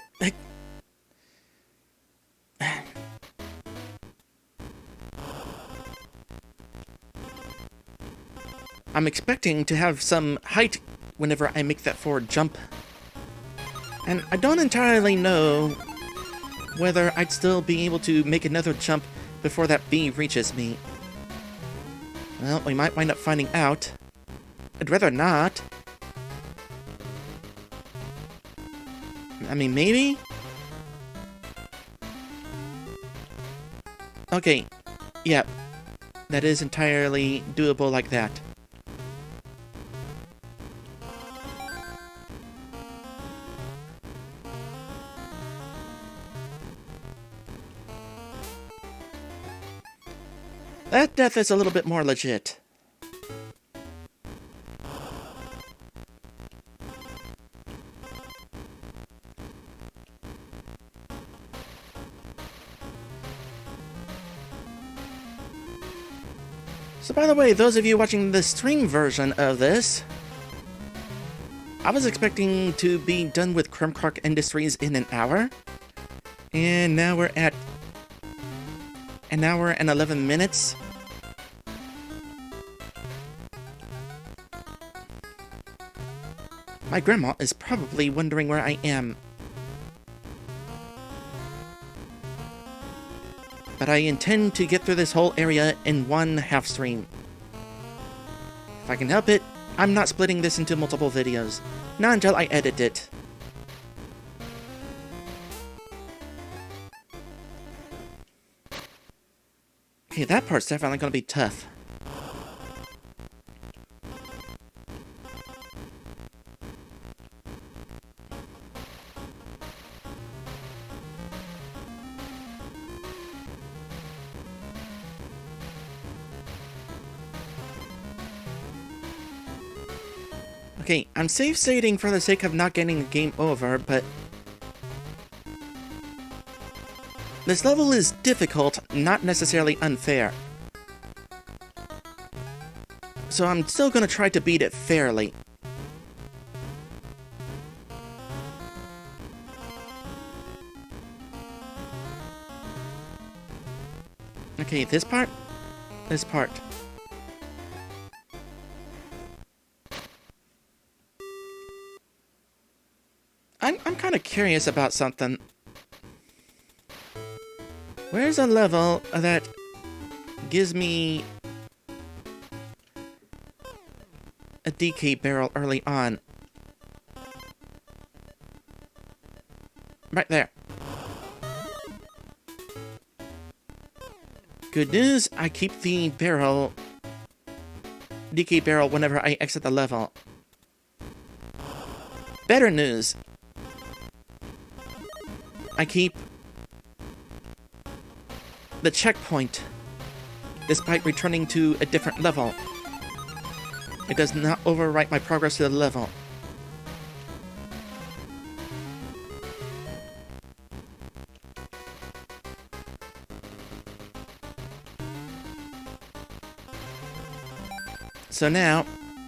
I'm expecting to have some height whenever I make that forward jump. And I don't entirely know whether I'd still be able to make another jump before that B reaches me. Well, we might wind up finding out. I'd rather not. I mean, maybe? Okay, yeah, that is entirely doable like that. That death is a little bit more legit. So by the way, those of you watching the stream version of this, I was expecting to be done with Kremkroc Industries in an hour. And now we're at an hour and 11 minutes. My grandma is probably wondering where I am. But I intend to get through this whole area in one half stream. If I can help it, I'm not splitting this into multiple videos. Not until I edit it. Okay, that part's definitely gonna be tough. Okay, I'm safe stating for the sake of not getting the game over, but this level is difficult, not necessarily unfair. So I'm still gonna try to beat it fairly. Okay, this part. I'm kind of curious about something. Where's a level that gives me a DK barrel early on? Right there. Good news, I keep the barrel, DK barrel, whenever I exit the level. Better news, I keep the checkpoint, despite returning to a different level. It does not overwrite my progress to the level. So now,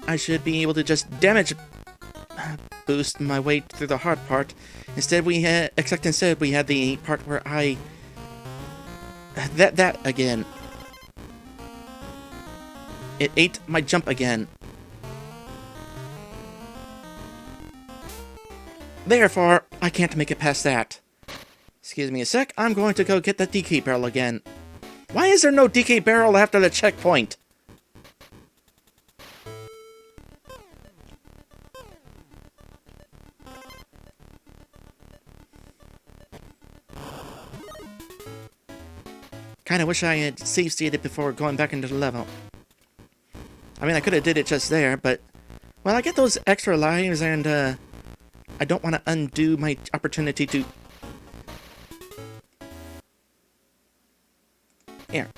I should be able to just damage boost my way through the hard part. Instead we had the part where I... That again. It ate my jump again. Therefore, I can't make it past that. Excuse me a sec, I'm going to go get the DK barrel again. Why is there no DK barrel after the checkpoint? Kinda wish I had save stated before going back into the level. I mean, I could have did it just there, but... Well, I get those extra lives, and, I don't want to undo my opportunity to... Here.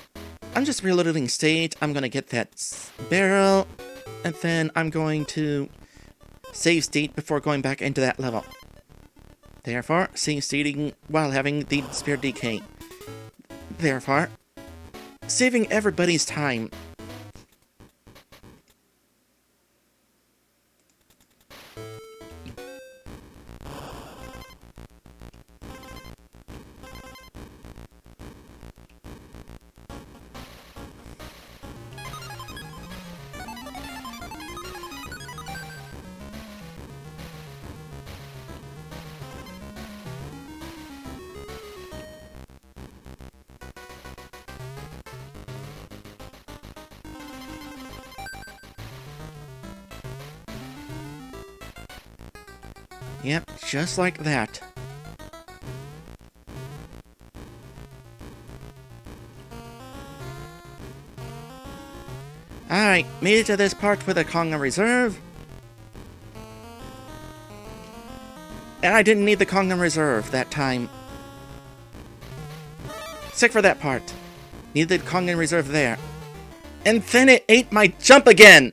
I'm just reloading state. I'm gonna get that barrel, and then I'm going to save state before going back into that level. Therefore, save stating while having the spare DK. Therefore, saving everybody's time. Yep, just like that. Alright, made it to this part with a Konga Reserve. And I didn't need the Konga Reserve that time. Sick for that part. Needed the Konga Reserve there. And then it ate my jump again!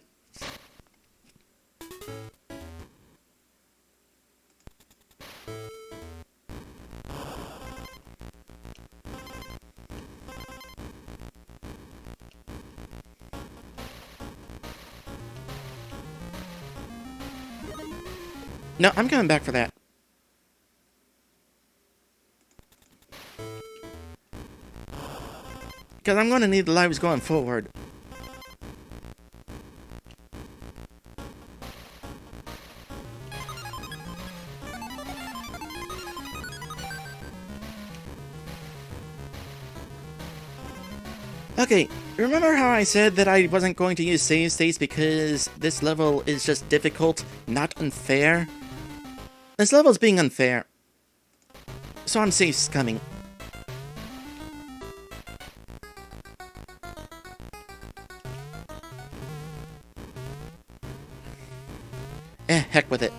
No, I'm coming back for that. Because I'm going to need the lives going forward. Okay, remember how I said that I wasn't going to use save states because this level is just difficult, not unfair? This level's being unfair. So I'm safe coming. Heck with it.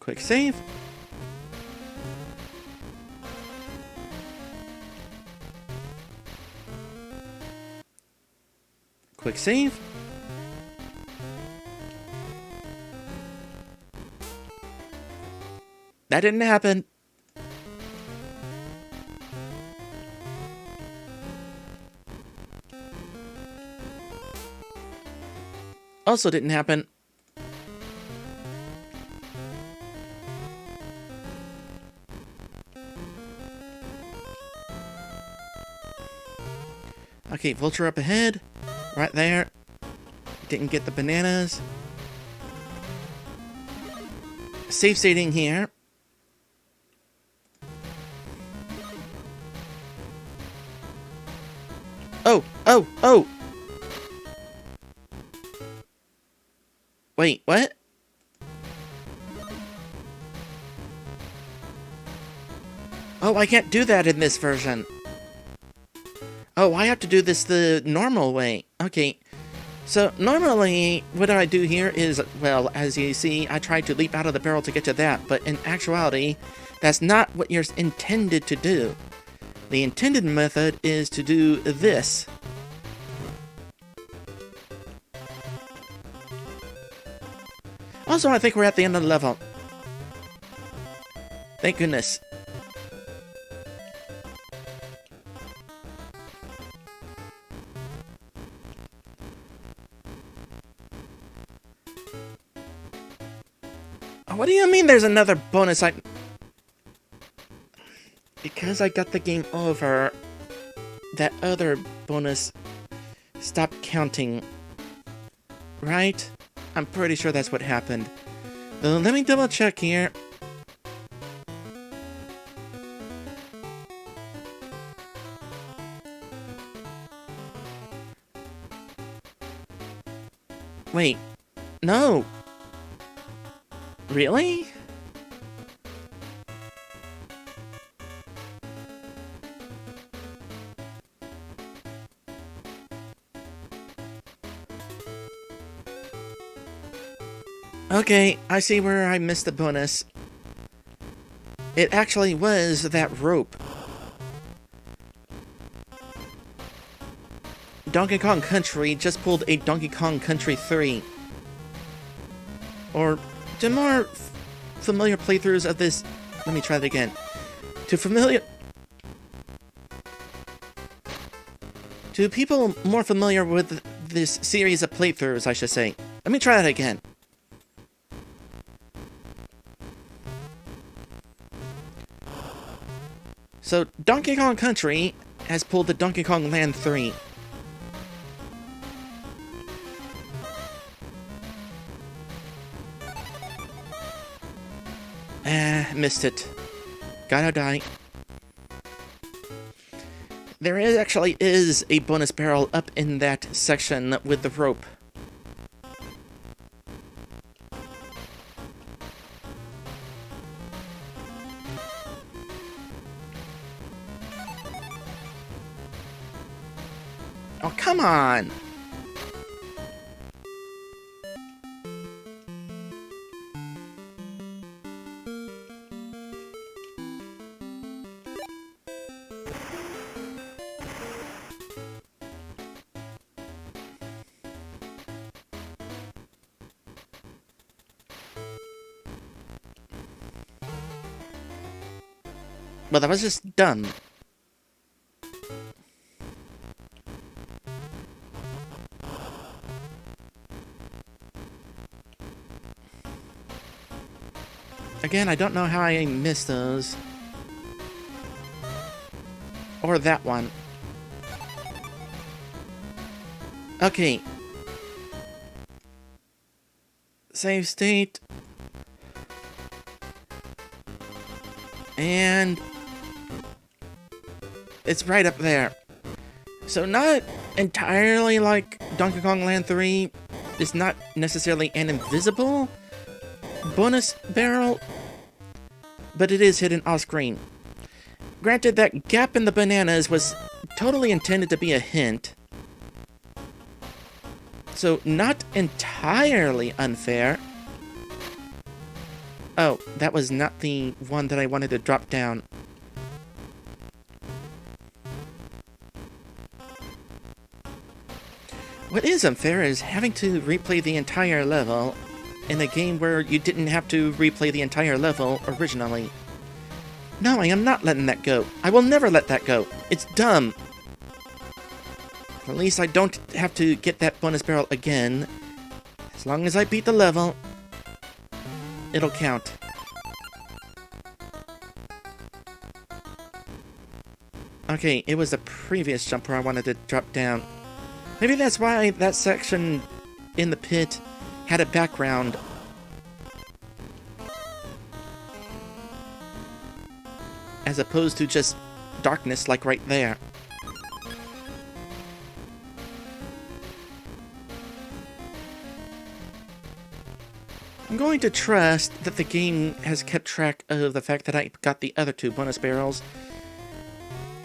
Quick save. Quick save. That didn't happen. Also didn't happen. Okay, vulture up ahead. Right there. Didn't get the bananas. Safe stating here. Oh, oh, oh! Wait, what? Oh, I can't do that in this version. Oh, I have to do this the normal way. Okay. So, normally, what I do here is, well, as you see, I try to leap out of the barrel to get to that, but in actuality, that's not what you're intended to do. The intended method is to do this. Also, I think we're at the end of the level. Thank goodness. What do you mean there's another bonus I... Because I got the game over, that other bonus stopped counting. Right? I'm pretty sure that's what happened. Though, let me double check here. Wait. No. Really? Okay, I see where I missed the bonus. It actually was that rope. Donkey Kong Country just pulled a Donkey Kong Country 3. Or, to more familiar playthroughs of this... Let me try that again. To people more familiar with this series of playthroughs, I should say. Let me try that again. So, Donkey Kong Country has pulled the Donkey Kong Land 3. Missed it. Gotta die. There actually is a bonus barrel up in that section with the rope. Oh, come on! Well, that was just dumb. Again, I don't know how I missed those. Or that one. Okay. Save state. And it's right up there. So not entirely like Donkey Kong Land 3. It's not necessarily an invisible bonus barrel, but it is hidden off screen. Granted, that gap in the bananas was totally intended to be a hint, so not entirely unfair. Oh, that was not the one that I wanted to drop down. What is unfair is having to replay the entire level in a game where you didn't have to replay the entire level originally. No, I am not letting that go. I will never let that go. It's dumb. At least I don't have to get that bonus barrel again. As long as I beat the level, it'll count. Okay, it was the previous jump where I wanted to drop down. Maybe that's why that section in the pit had a background. As opposed to just darkness like right there. I'm going to trust that the game has kept track of the fact that I got the other two bonus barrels,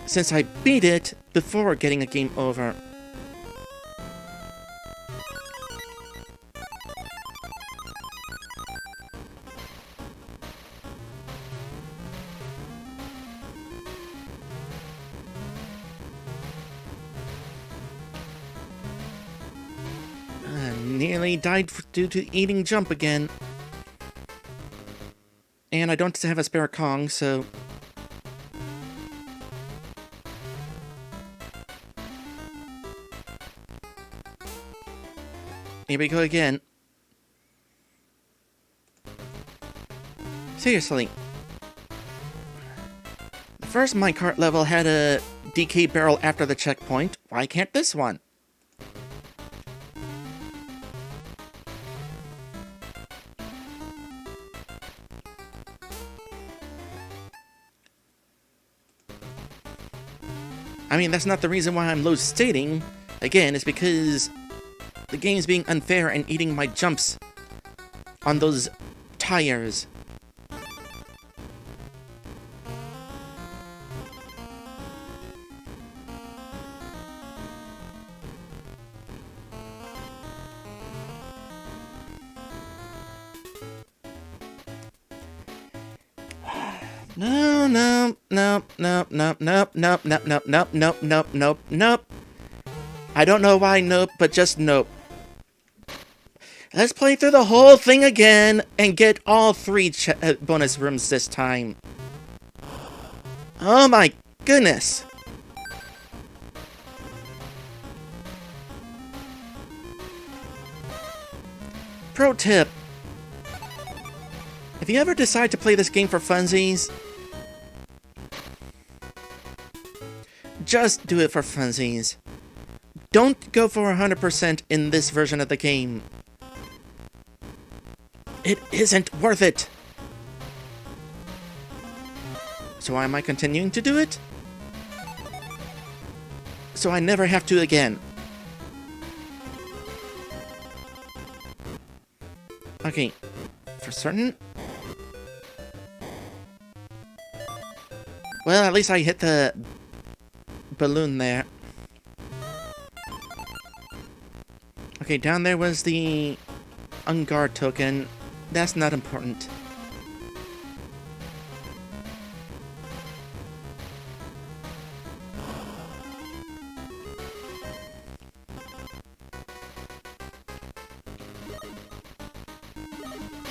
since I beat it before getting a game over. Nearly died due to eating jump again. And I don't have a spare Kong, so... Here we go again. Seriously. The first minecart level had a DK barrel after the checkpoint. Why can't this one? I mean, that's not the reason why I'm low stating. Again, it's because the game's being unfair and eating my jumps on those tires. No, no, no, no, no, no, no, no, no, no, no, no, no, nope. I don't know why nope, but just nope. Let's play through the whole thing again and get all three bonus rooms this time. Oh my goodness. Pro tip. If you ever decide to play this game for funsies, just do it for funsies. Don't go for 100% in this version of the game. It isn't worth it. So why am I continuing to do it? So I never have to again. Okay, for certain. Well, at least I hit the balloon there. Okay, down there was the Unguard token. That's not important.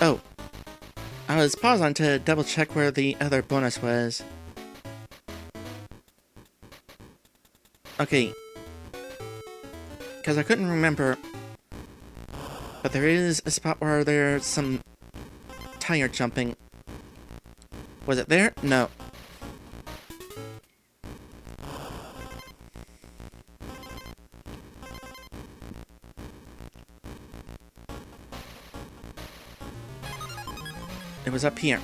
Oh. I was pausing to double check where the other bonus was. Okay. Because I couldn't remember. But there is a spot where there's some tire jumping. Was it there? No. It was up here.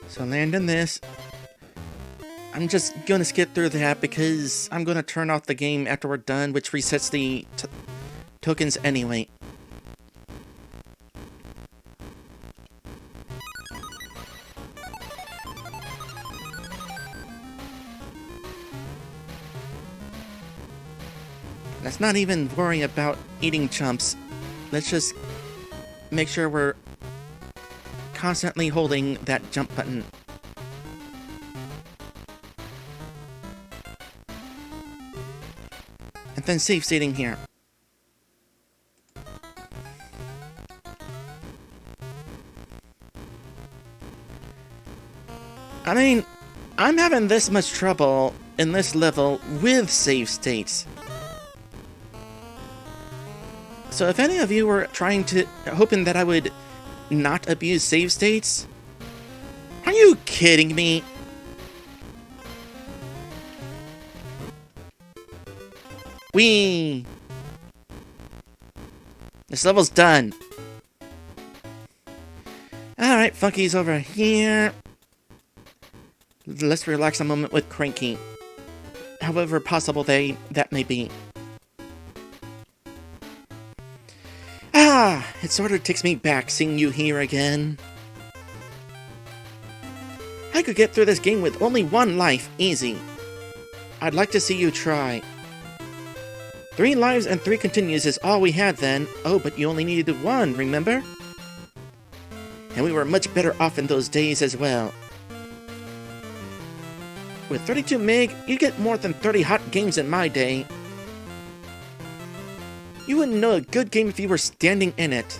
So land in this. I'm just gonna skip through that because I'm gonna turn off the game after we're done, which resets the tokens anyway. Let's not even worry about eating chumps. Let's just make sure we're constantly holding that jump button. And then safe stating here. I mean, I'm having this much trouble in this level with save states. So if any of you were hoping that I would not abuse save states, are you kidding me? Whee! This level's done. Alright, Funky's over here. Let's relax a moment with Cranky. However possible that may be. Ah, it sort of takes me back seeing you here again. I could get through this game with only one life, easy. I'd like to see you try. 3 lives and 3 continues is all we had then. Oh, but you only needed 1, remember? And we were much better off in those days as well. With 32 meg, you'd get more than 30 hot games in my day. You wouldn't know a good game if you were standing in it.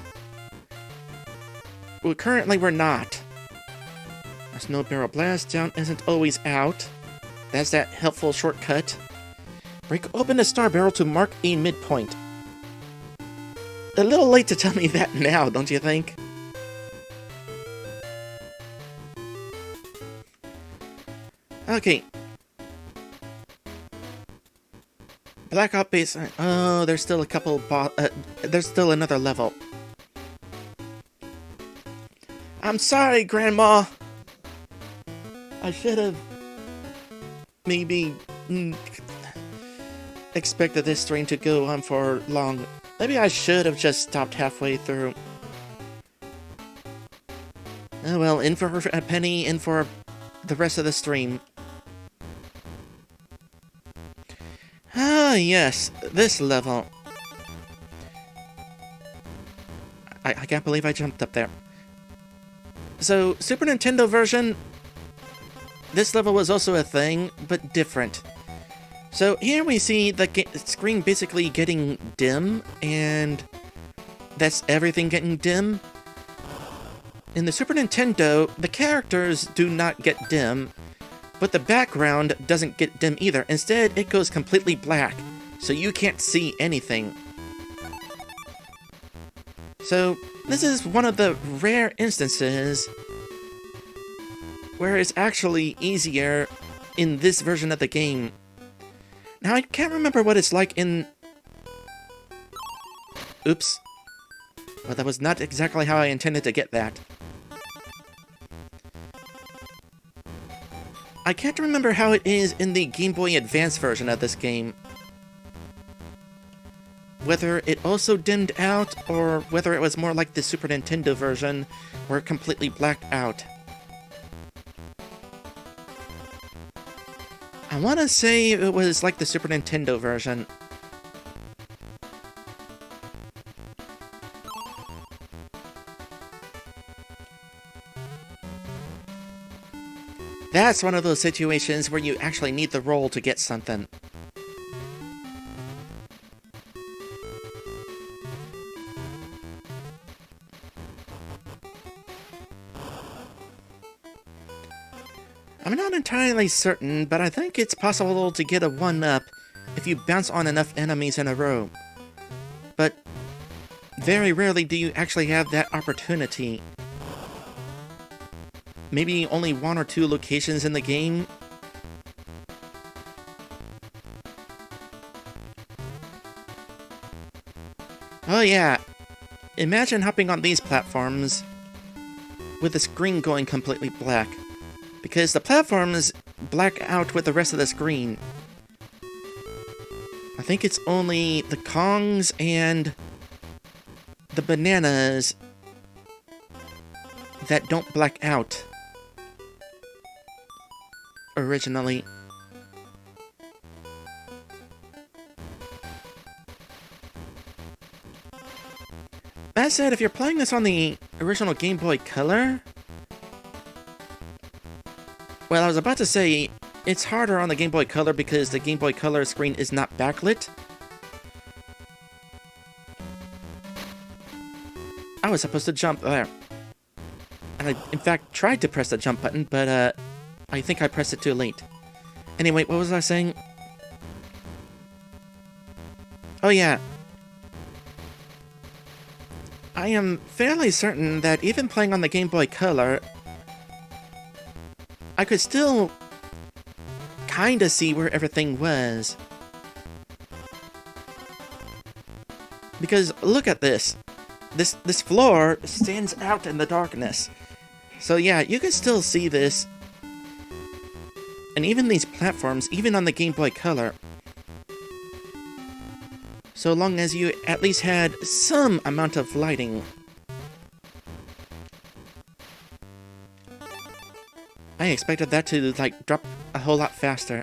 Well, currently we're not. A Snow Barrel Blast down isn't always out. That's that helpful shortcut. Break open the Star Barrel to mark a midpoint. A little late to tell me that now, don't you think? Okay. Blackout Base. Oh, there's still a couple there's still another level. I'm sorry, Grandma. I should have maybe expected this stream to go on for long. Maybe I should have just stopped halfway through. Oh well, in for a penny, in for the rest of the stream. Ah, yes, this level. I can't believe I jumped up there. So, Super Nintendo version, this level was also a thing, but different. So here we see the screen basically getting dim, and that's everything getting dim. In the Super Nintendo, the characters do not get dim, but the background doesn't get dim either. Instead, it goes completely black, so you can't see anything. So, this is one of the rare instances where it's actually easier in this version of the game. Now, I can't remember what it's like in... Oops. Well, that was not exactly how I intended to get that. I can't remember how it is in the Game Boy Advance version of this game. Whether it also dimmed out, or whether it was more like the Super Nintendo version, where it completely blacked out. I want to say it was like the Super Nintendo version. That's one of those situations where you actually need the roll to get something. I'm not entirely certain, but I think it's possible to get a 1-up if you bounce on enough enemies in a row. But very rarely do you actually have that opportunity. Maybe only 1 or 2 locations in the game. Oh yeah, imagine hopping on these platforms with the screen going completely black, because the platforms black out with the rest of the screen. I think it's only the Kongs and the bananas that don't black out originally. That said, if you're playing this on the original Game Boy Color... Well, I was about to say, it's harder on the Game Boy Color because the Game Boy Color screen is not backlit. I was supposed to jump there. And I, in fact, tried to press the jump button, but, I think I pressed it too late. Anyway, what was I saying? Oh yeah. I am fairly certain that even playing on the Game Boy Color, I could still kinda see where everything was. Because look at this. This floor stands out in the darkness. So yeah, you can still see this. And even these platforms, even on the Game Boy Color. So long as you at least had some amount of lighting. I expected that to, like, drop a whole lot faster.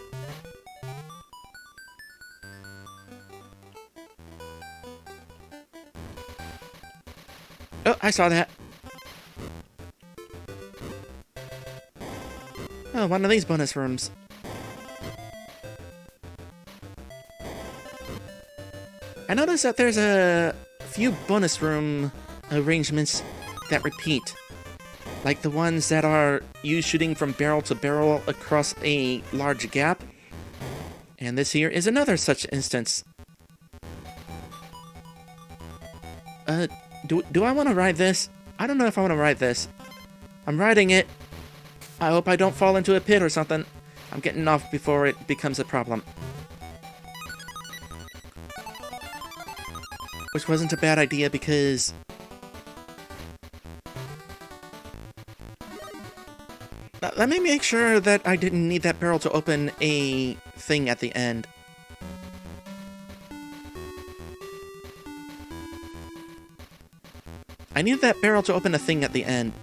Oh, I saw that. Oh, one of these bonus rooms. I noticed that there's a few bonus room arrangements that repeat. Like the ones that are you shooting from barrel to barrel across a large gap. And this here is another such instance. Do I want to ride this? I don't know if I want to ride this. I'm riding it. I hope I don't fall into a pit or something. I'm getting off before it becomes a problem. Which wasn't a bad idea because... Let me make sure that I didn't need that barrel to open a thing at the end. I needed that barrel to open a thing at the end.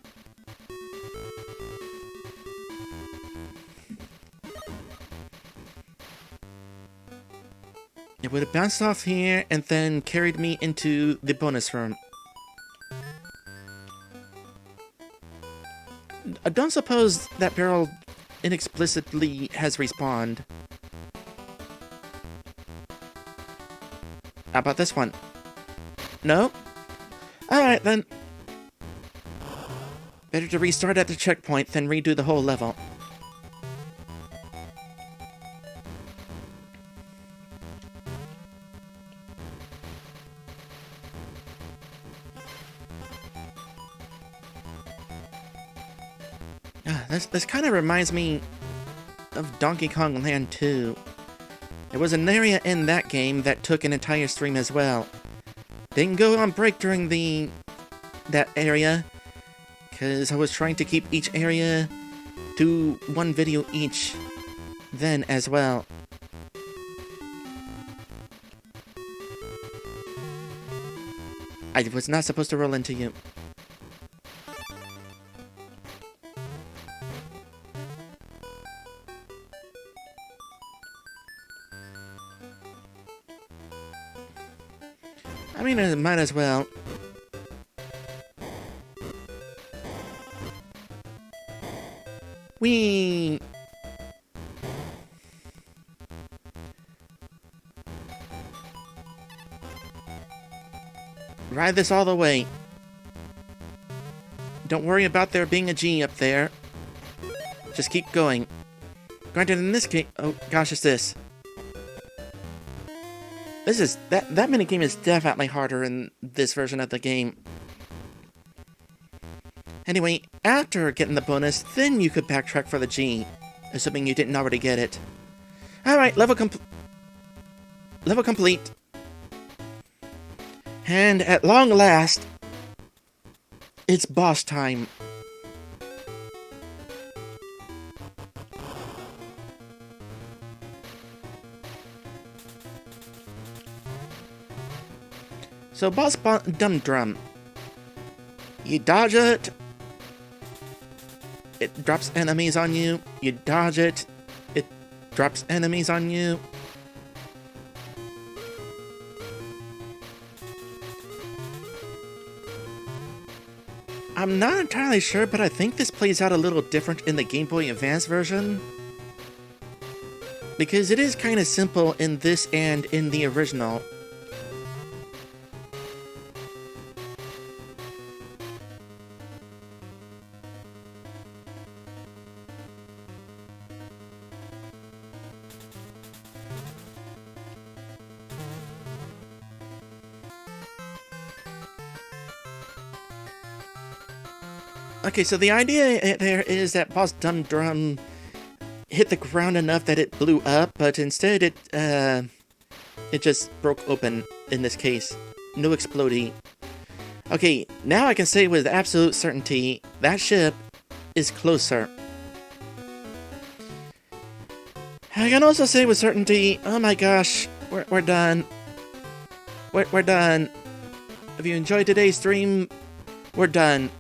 It would have bounced off here and then carried me into the bonus room. I don't suppose that barrel inexplicitly has respawned. How about this one? No? Alright then. Better to restart at the checkpoint than redo the whole level. This kind of reminds me of Donkey Kong Land 2. There was an area in that game that took an entire stream as well. Didn't go on break during that area, because I was trying to keep each area to one video each then as well. I was not supposed to roll into you. I mean, I might as well. We... ride this all the way. Don't worry about there being a G up there. Just keep going. Granted, in this case... Oh, gosh, it's this. This is... That minigame is definitely harder in this version of the game. Anyway, after getting the bonus, then you could backtrack for the G. Assuming you didn't already get it. Alright, level complete. And at long last, it's boss time. So boss Dum Drum. You dodge it. It drops enemies on you. You dodge it. It drops enemies on you. I'm not entirely sure, but I think this plays out a little different in the Game Boy Advance version. Because it is kind of simple in this and in the original. Okay, so the idea there is that Boss Dum Drum hit the ground enough that it blew up, but instead it just broke open in this case. No exploding. Okay, now I can say with absolute certainty that ship is closer. I can also say with certainty, oh my gosh, we're done. We're done. If you enjoyed today's stream, we're done.